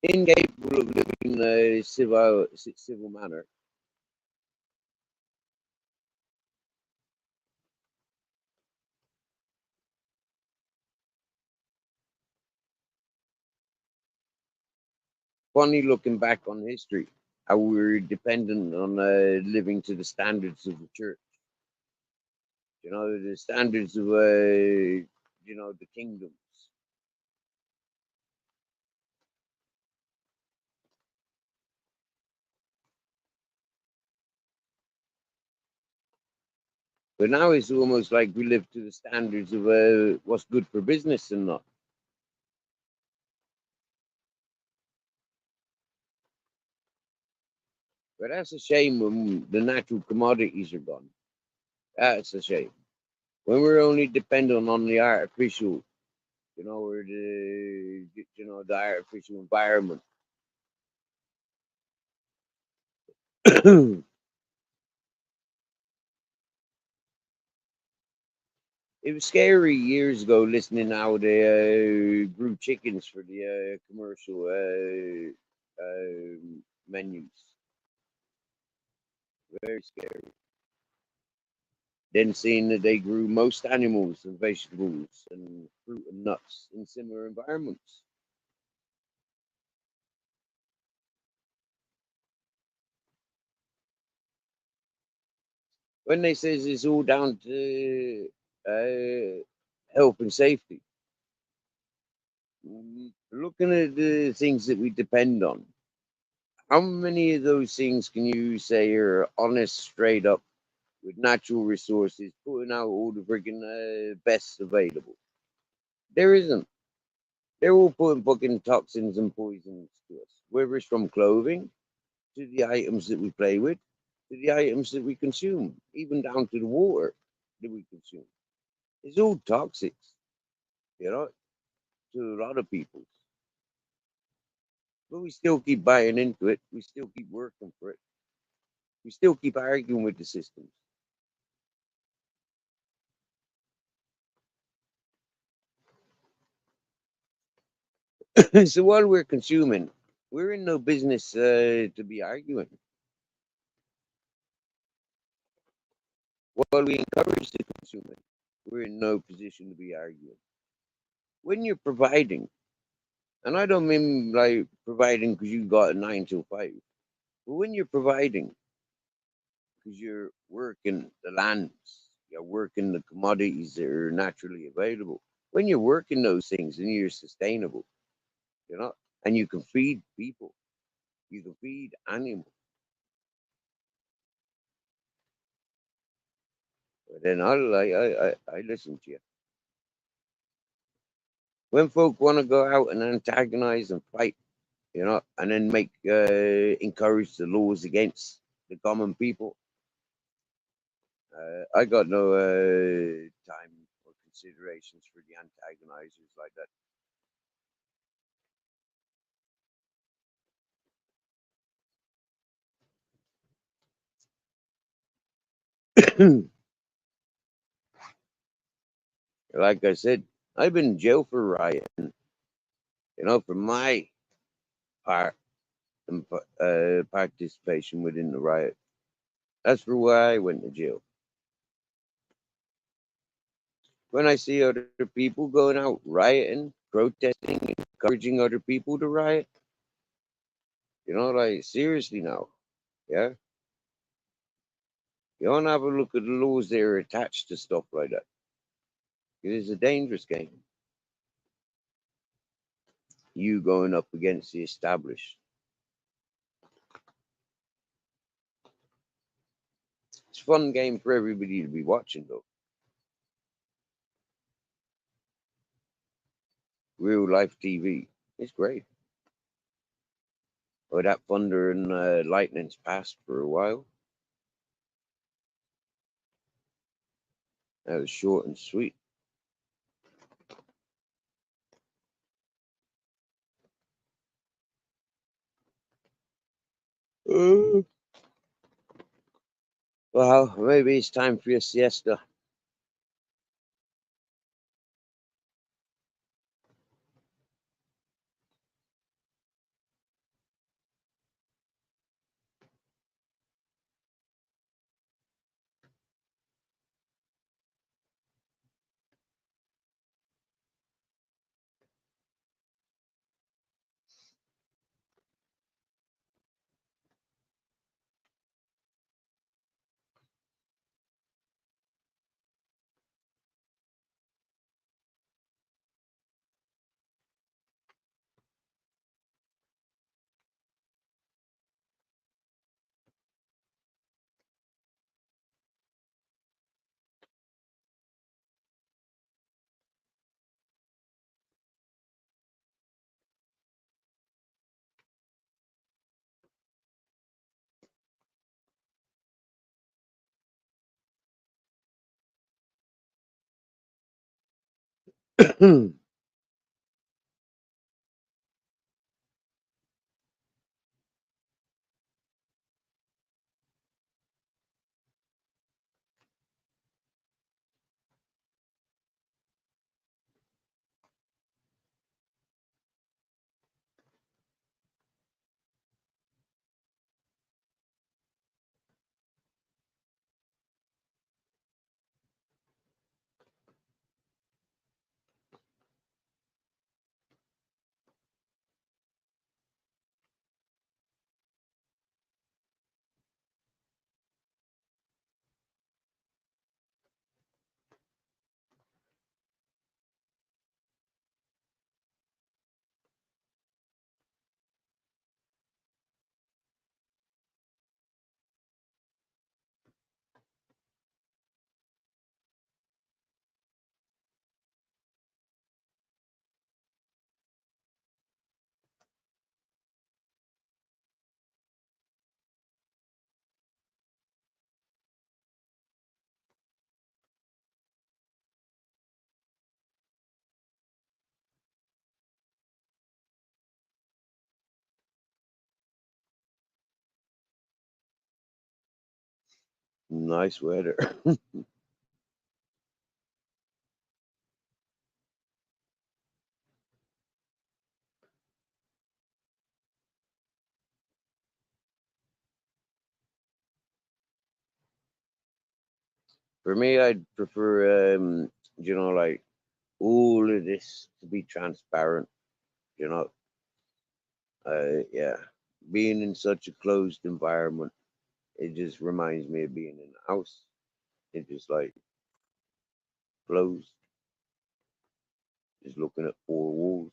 Incapable of living in a civil manner. Funny looking back on history, how we're dependent on living to the standards of the church. You know, the standards of you know, the kingdoms. But now it's almost like we live to the standards of what's good for business and not. But that's a shame when the natural commodities are gone. That's a shame. When we're only dependent on the artificial, you know, or you know, the artificial environment. It was scary years ago listening how they grew chickens for the commercial menus. Very scary. Then seeing that they grew most animals and vegetables and fruit and nuts in similar environments. When they says it's all down to health and safety, looking at the things that we depend on, how many of those things can you say are honest, straight up, with natural resources, putting out all the friggin' best available? There isn't. They're all putting fucking toxins and poisons to us, whether it's from clothing to the items that we play with, to the items that we consume, even down to the water that we consume. It's all toxic, you know, to a lot of people. But we still keep buying into it. We still keep working for it. We still keep arguing with the systems. So while we're consuming, we're in no business to be arguing. While we encourage the consuming, we're in no position to be arguing. When you're providing, and I don't mean like providing because you got a 9 to 5, but when you're providing because you're working the lands, you're working the commodities that are naturally available. When you're working those things and you're sustainable, you know, and you can feed people, you can feed animals. But then I listen to you. When folk want to go out and antagonize and fight, you know, and then make encourage the laws against the common people, I got no time or considerations for the antagonizers like that. Like I said, I've been in jail for rioting, you know, for my part and participation within the riot. That's for why I went to jail. When I see other people going out rioting, protesting, encouraging other people to riot, you know, like seriously now, yeah. You don't have a look at the laws that are attached to stuff like that. It is a dangerous game. You going up against the established. It's a fun game for everybody to be watching, though. Real life TV. It's great. Oh, that thunder and lightning's passed for a while. That was short and sweet. Well, maybe it's time for your siesta. Nice weather. For me, I'd prefer, like all of this to be transparent. You know, yeah, being in such a closed environment, it just reminds me of being in a house. It just like closed, just looking at four walls.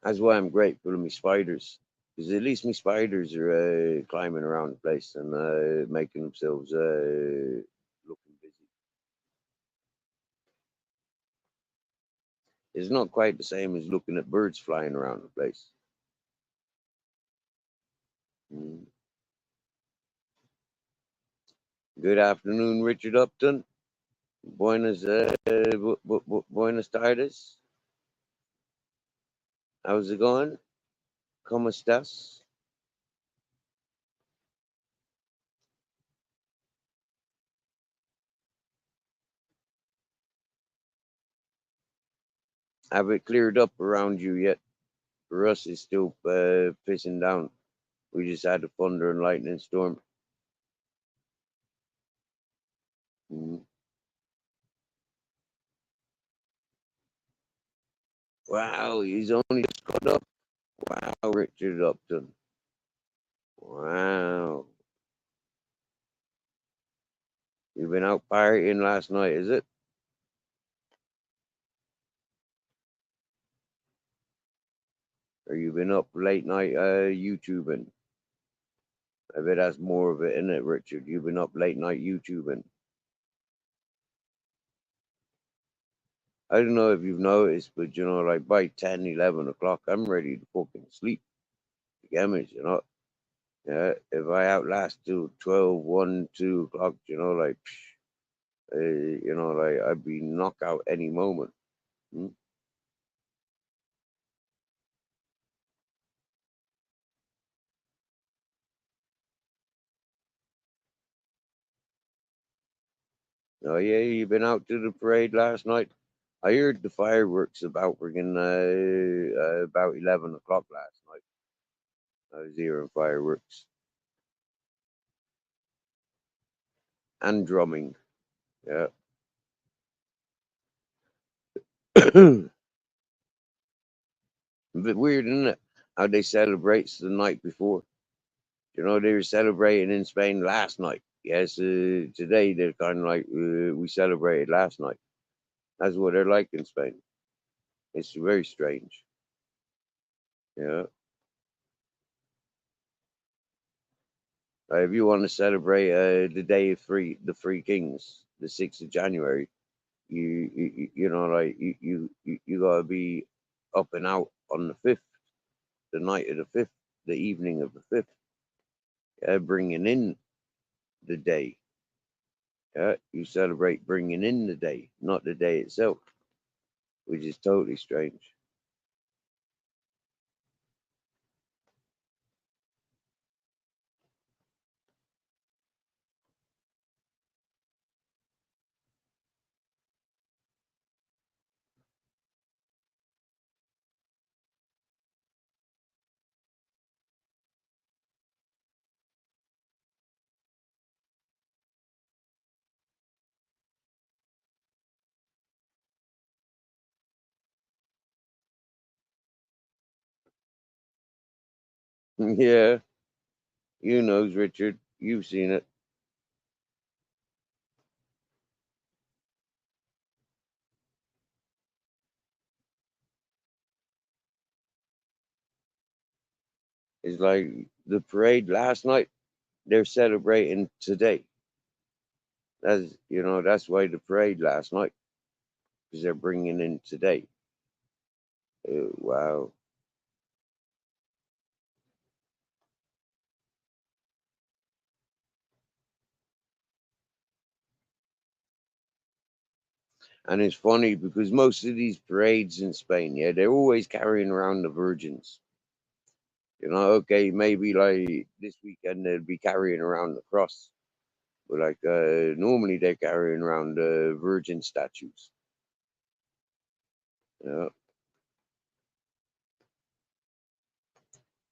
That's why I'm grateful to my spiders, because at least my spiders are climbing around the place and making themselves looking busy. It's not quite the same as looking at birds flying around the place. Mm. Good afternoon, Richard Upton. Buenas tardes. How's it going? ¿Cómo estás? Have it cleared up around you yet? For us, it's still pissing down. We just had a thunder and lightning storm. Mm. Wow, he's only just caught up. Wow, Richard Upton. Wow. You've been out partying last night, is it? Or you've been up late night YouTubing? I bet that's more of it, isn't it, Richard? You've been up late night YouTubing. I don't know if you've noticed, but like by 10, 11 o'clock, I'm ready to fucking sleep. Gamers, Yeah, if I outlast till 12, 1, 2 o'clock, like, like I'd be knocked out any moment. Hmm? Oh yeah, you been out to the parade last night? I heard the fireworks about about 11 o'clock last night. I was hearing fireworks and drumming. Yeah. A bit weird, isn't it? How they celebrate the night before. You know, they were celebrating in Spain last night. Yes, today they're kind of like we celebrated last night. That's what they're like in Spain. It's very strange. Yeah. If you want to celebrate the day of the Three Kings, the 6th of January, you know, like you gotta be up and out on the 5th, the night of the 5th, the evening of the 5th, bringing in the day. Yeah, you celebrate bringing in the day, not the day itself, which is totally strange. Yeah, you knows, Richard. You've seen it. It's like the parade last night. They're celebrating today. That's why the parade last night, because they're bringing in today. Wow. And it's funny because most of these parades in Spain, yeah, they're always carrying around the virgins. You know, okay, maybe like this weekend they'll be carrying around the cross, but like normally they're carrying around virgin statues. You know?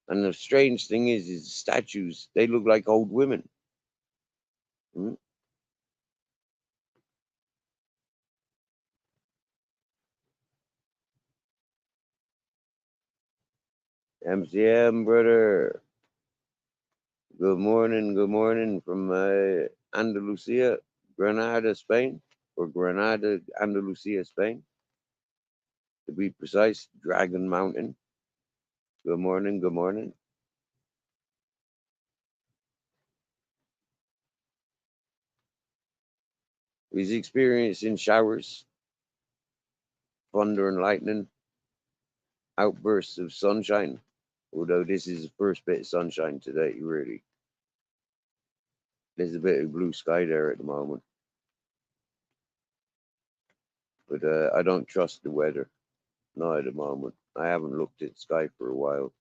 And the strange thing is statues, they look like old women. Hmm? MCM, brother. Good morning from Andalusia, Granada, Spain, or Granada, Andalusia, Spain, to be precise, Dragon Mountain. Good morning, good morning. He's experiencing showers, thunder and lightning, outbursts of sunshine, although this is the first bit of sunshine today, really. There's a bit of blue sky there at the moment, but I don't trust the weather, not at the moment. I haven't looked at the sky for a while.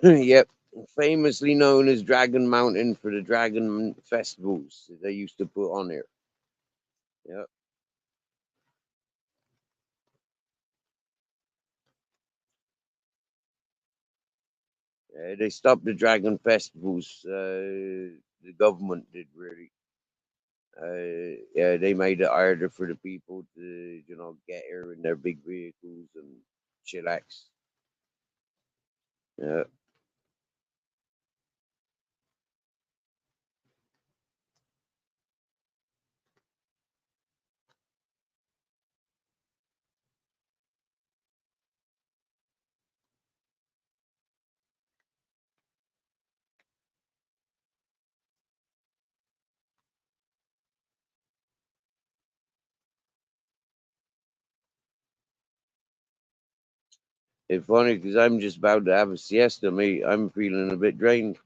Yep, famously known as Dragon Mountain for the dragon festivals they used to put on here. Yep. They stopped the dragon festivals. The government did really. Yeah, they made it harder for the people to, get here in their big vehicles and chillax. Yeah. It's funny because I'm just about to have a siesta, mate. I'm feeling a bit drained.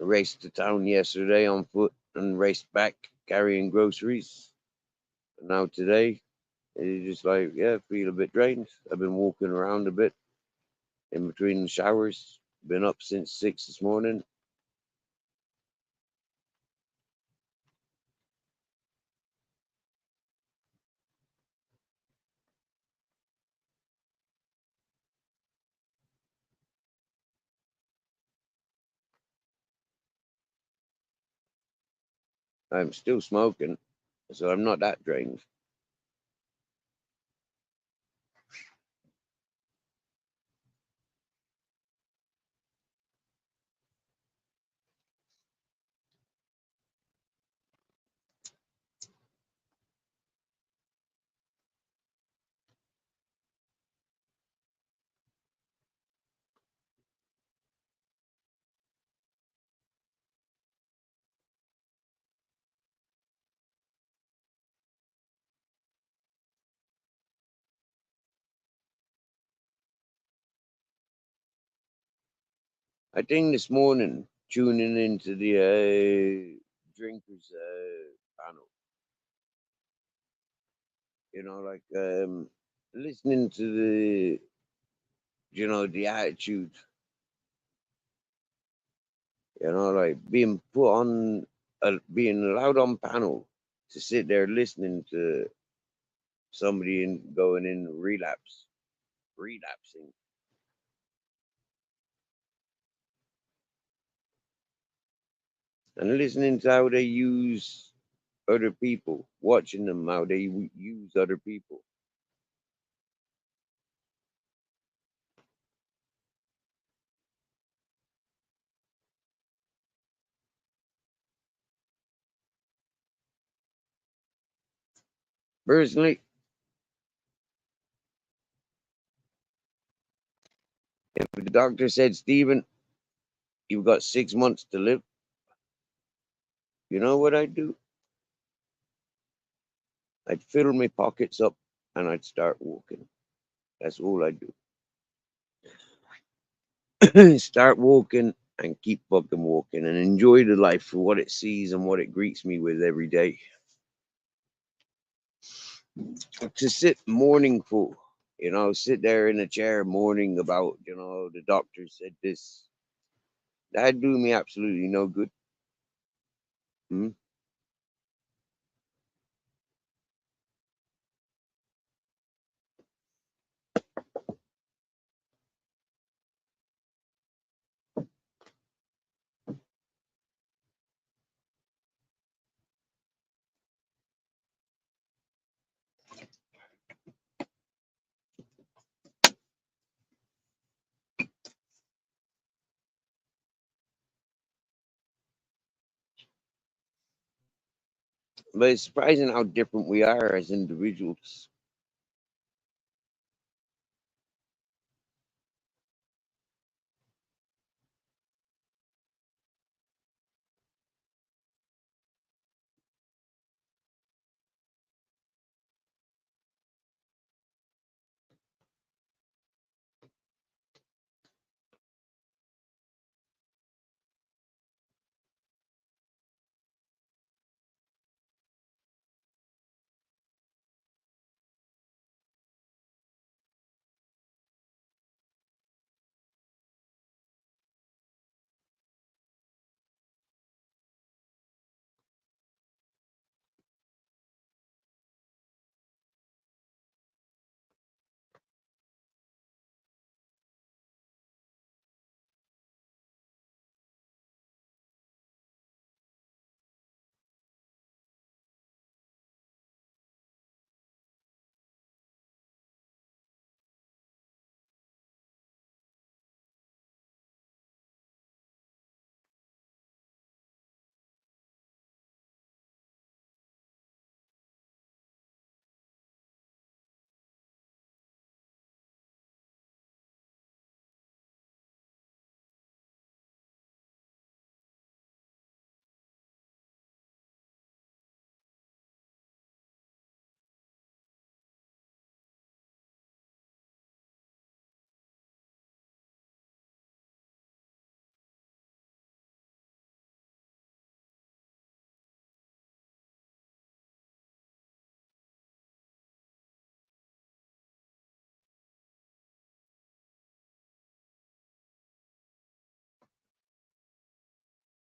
I raced to town yesterday on foot and raced back carrying groceries. And now today, it's just like, yeah, I feel a bit drained. I've been walking around a bit in between the showers. Been up since 6 this morning. I'm still smoking, so I'm not that drained. I think this morning, tuning into the drinkers panel, like listening to the attitude, like being put on, being allowed on panel to sit there listening to somebody going in relapsing, and listening to how they use other people, watching them how they use other people. Personally, if the doctor said, Stephen, you've got 6 months to live, you know what I'd do? I'd fill my pockets up and I'd start walking. That's all I'd do. Start walking and keep fucking walking and enjoy the life for what it sees and what it greets me with every day. To sit mourningful, sit there in a chair mourning about, the doctor said this. That'd do me absolutely no good. Hmm? But it's surprising how different we are as individuals.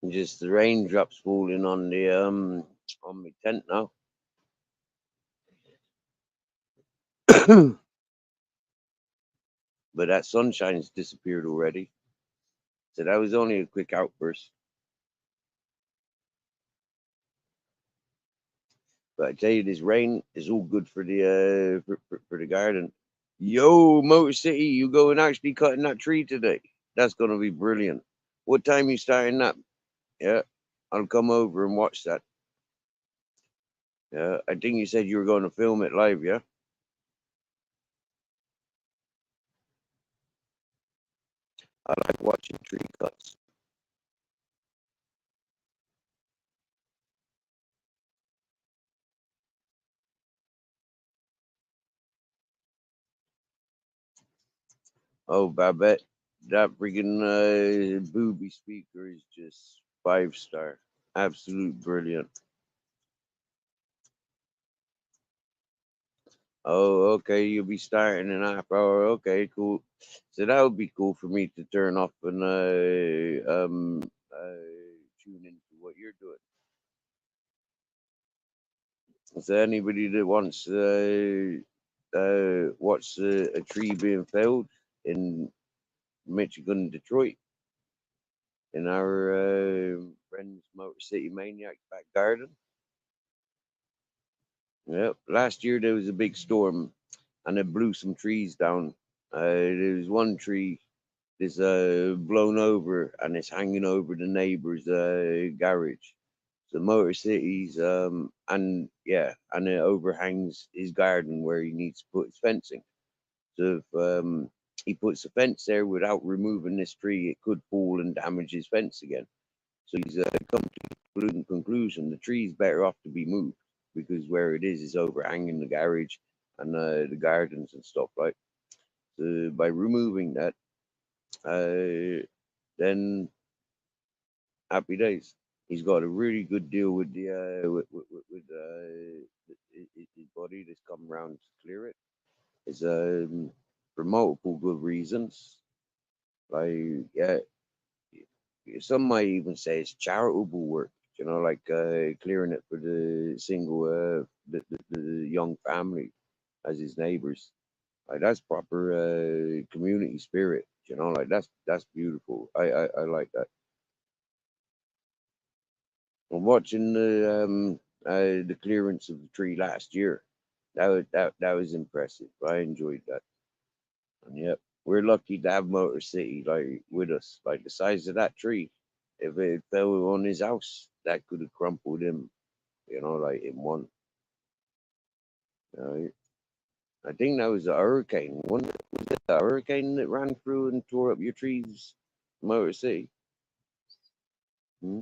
Just the raindrops falling on my tent now. But that sunshine's disappeared already. So that was only a quick outburst. But I tell you, this rain is all good for the for the garden. Yo, Motor City, you going actually cutting that tree today? That's gonna be brilliant. What time you starting that? Yeah, I'll come over and watch that. Yeah, I think you said you were going to film it live. Yeah. I like watching tree cuts. Oh, Babette, that freaking booby speaker is just 5-star. Absolute brilliant. Oh, okay. You'll be starting in half hour. Okay, cool. So that would be cool for me to turn off and tune into what you're doing. Is there anybody that wants watch a tree being felled in Michigan, Detroit, in our friends Motor City Maniac back garden? Yep. Last year there was a big storm and it blew some trees down. There was one tree that's blown over and it's hanging over the neighbor's garage. So Motor Cities, and yeah, and it overhangs his garden where he needs to put his fencing. So if he puts a fence there without removing this tree, it could fall and damage his fence again. So he's come to the conclusion the tree's better off to be moved because where it is overhanging the garage and the gardens and stuff like. So by removing that, then happy days. He's got a really good deal with the his body that's come around to clear it. It's for multiple good reasons. Like yeah, some might even say it's charitable work. You know, like clearing it for the single the young family as his neighbors. Like that's proper community spirit. You know, like that's beautiful. I like that. I'm watching the clearance of the tree last year. That was impressive. I enjoyed that. And yep, we're lucky to have Motor City like with us. Like the size of that tree, if it fell on his house, that could have crumpled him. You know, like in one. Uh, I think that was a hurricane. Was it a hurricane that ran through and tore up your trees, Motor City? Hmm?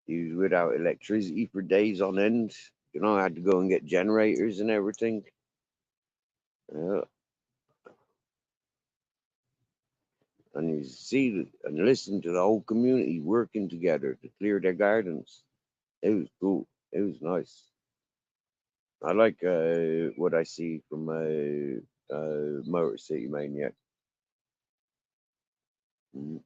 He was without electricity for days on end. You know, I had to go and get generators and everything. Yeah. And you see and listen to the whole community working together to clear their gardens. It was cool. It was nice. I like what I see from Motor City Maniac. Mm.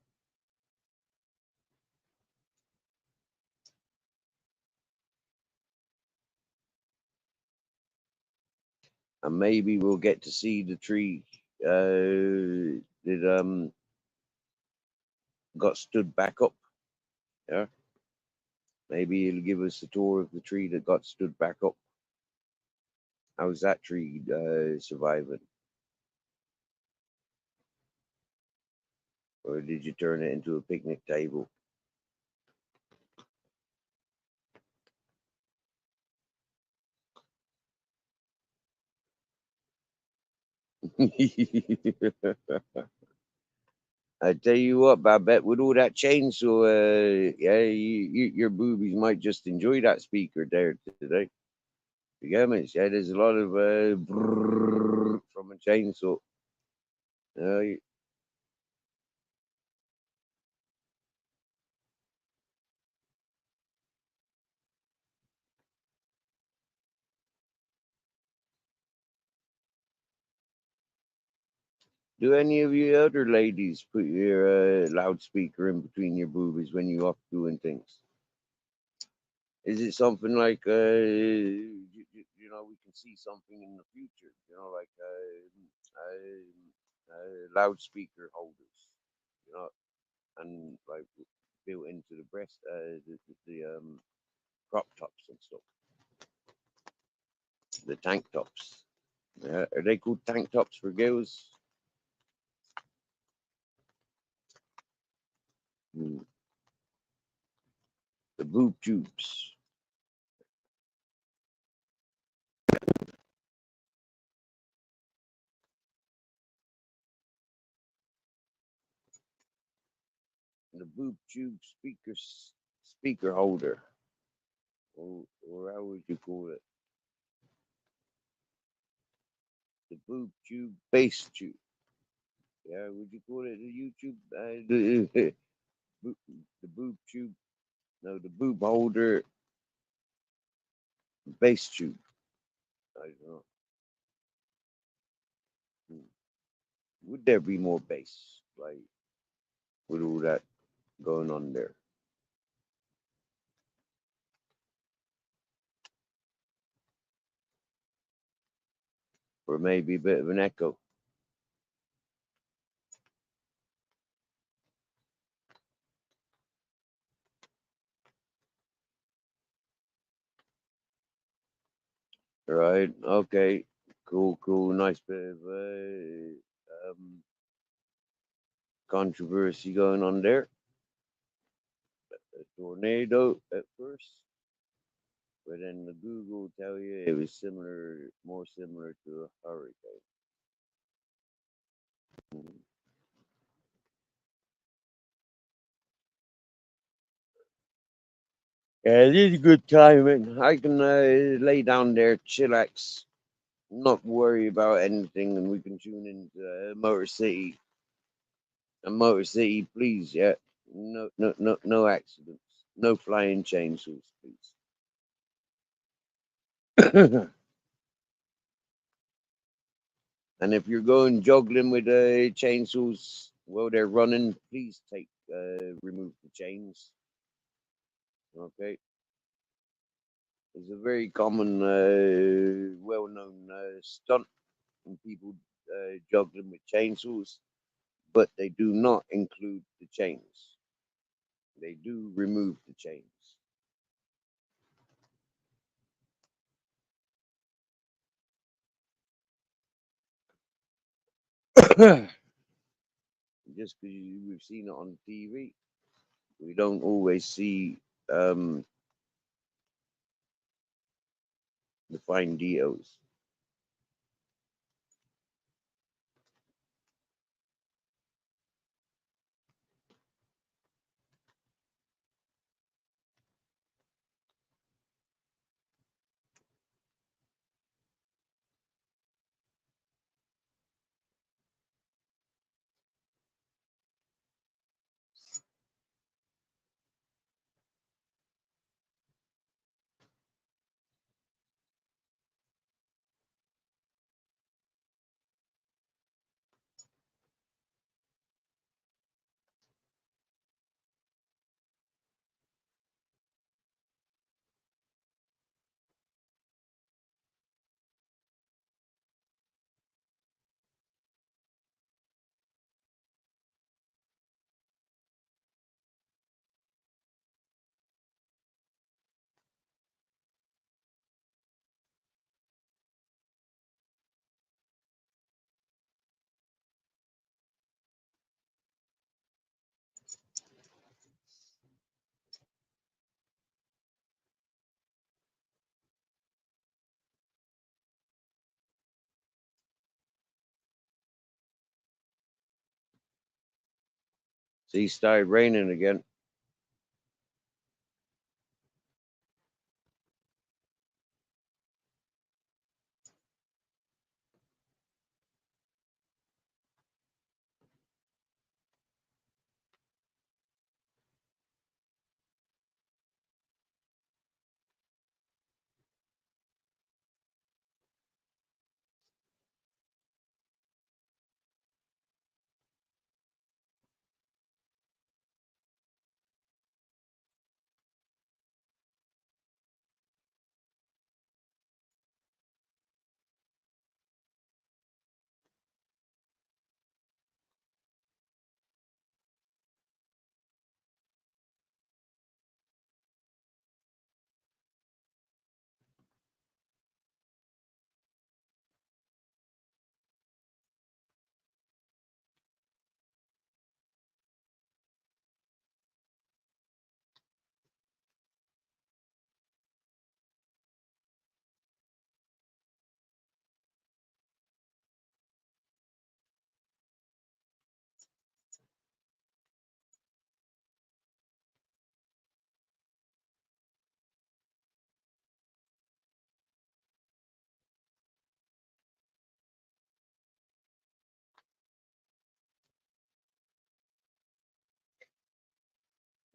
And maybe we'll get to see the tree that got stood back up. Yeah, maybe he'll give us a tour of the tree that got stood back up. How's that tree surviving? Or did you turn it into a picnic table? I tell you what, Babette, with all that chainsaw, yeah, your boobies might just enjoy that speaker there today. You get me? Yeah, there's a lot of from a chainsaw. Uh, Do any of you other ladies put your loudspeaker in between your boobies when you off doing things? Is it something like we can see something in the future? Like loudspeaker holders, and like built into the breast, the crop tops and stuff, the tank tops. Are they called tank tops for girls? Hmm. The boob tubes. The boob tube speaker holder, or how would you call it? The boob tube bass tube. Yeah, would you call it the YouTube? The boob tube. No, the boob holder bass tube. I don't know. Hmm. Would there be more bass, like with all that going on there? Or maybe a bit of an echo? Right. Okay. Cool. Cool. Nice bit of controversy going on there. A tornado at first, but then the Google tell you it was more similar to a hurricane. Mhm. Yeah, it is a good time, and I can lay down there, chillax, not worry about anything, and we can tune into Motor City. And Motor City, please, yeah. No, no, no, no accidents. No flying chainsaws, please. And if you're going juggling with chainsaws while they're running, please remove the chains. Okay, it's a very common, well-known stunt in people juggling with chainsaws, but they do not include the chains. They do remove the chains. Just because we've seen it on TV, we don't always see um, the fine details. See, it started raining again.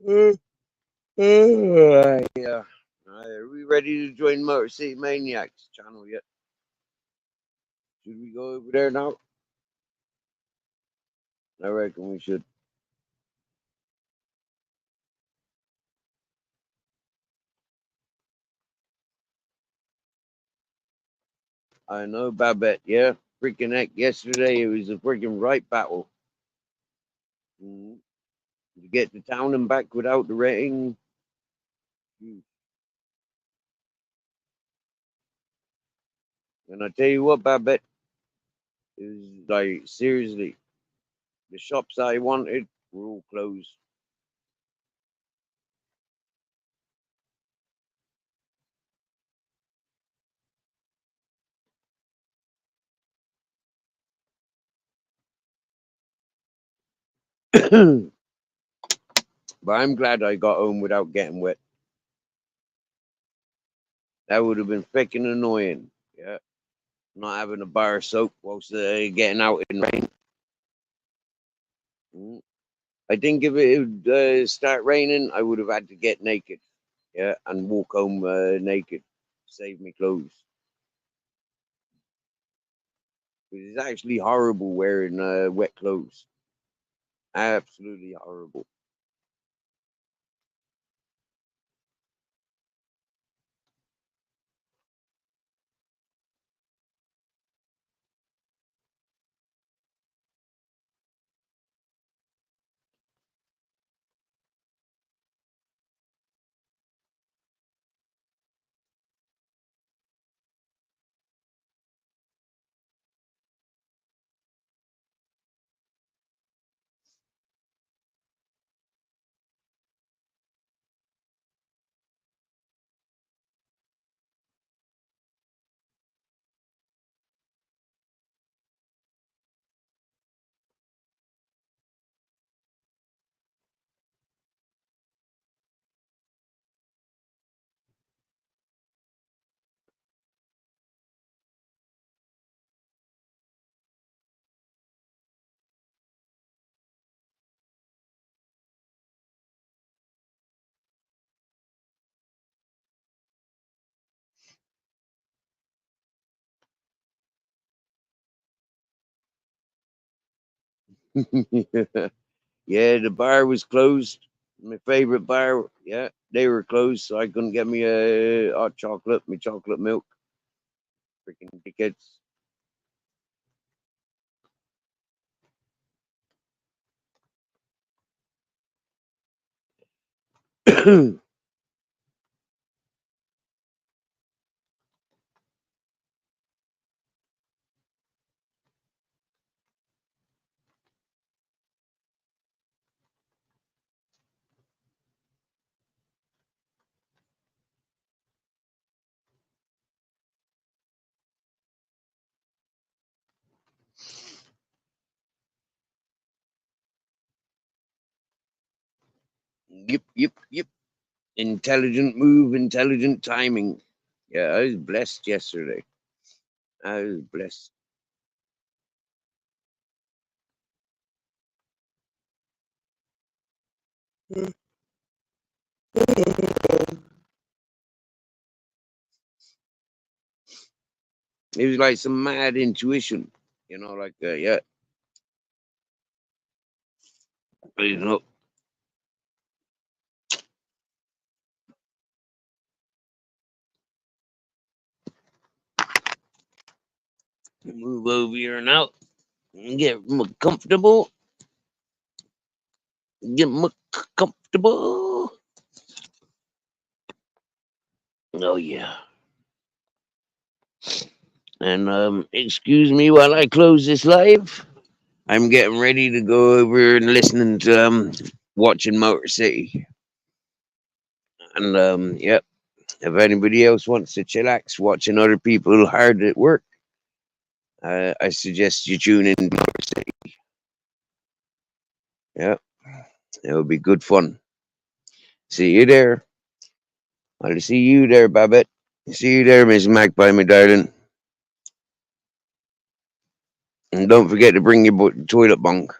Yeah. Are we ready to join Motor City Maniacs channel yet? Should we go over there now? I reckon we should. I know, Babette. Yeah, freaking heck! Yesterday it was a freaking right battle. Mm. To get to town and back without the rain. And I tell you what, Babette, it was like seriously, the shops I wanted were all closed. But I'm glad I got home without getting wet. That would have been freaking annoying. Yeah, not having a bar of soap whilst getting out in rain. Mm. I think if it would start raining, I would have had to get naked. Yeah, and walk home naked. Save me clothes. It's actually horrible wearing wet clothes. Absolutely horrible. Yeah, the bar was closed. My favorite bar, yeah, they were closed, so I couldn't get me a hot chocolate, my chocolate milk. Freaking tickets. Yep. Intelligent move, intelligent timing. Yeah, I was blessed yesterday. I was blessed. It was like some mad intuition, like yeah, you know, move over here and out, and get more comfortable, get more comfortable. Oh yeah, and excuse me while I close this live. I'm getting ready to go over and listening to watching Motor City, and yep. If anybody else wants to chillax watching other people hard at work, I suggest you tune in to Motor City. Yeah, it'll be good fun. See you there. I'll see you there, Babette. See you there, Miss Magpie, my darling. And don't forget to bring your toilet bunk.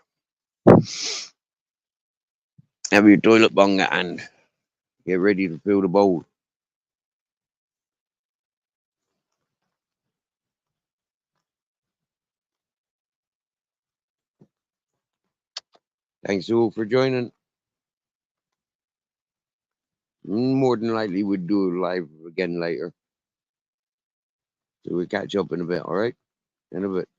Have your toilet bung at hand. Get ready to fill the bowl. Thanks all for joining. More than likely we'll do it live again later. So we'll catch up in a bit, all right? In a bit.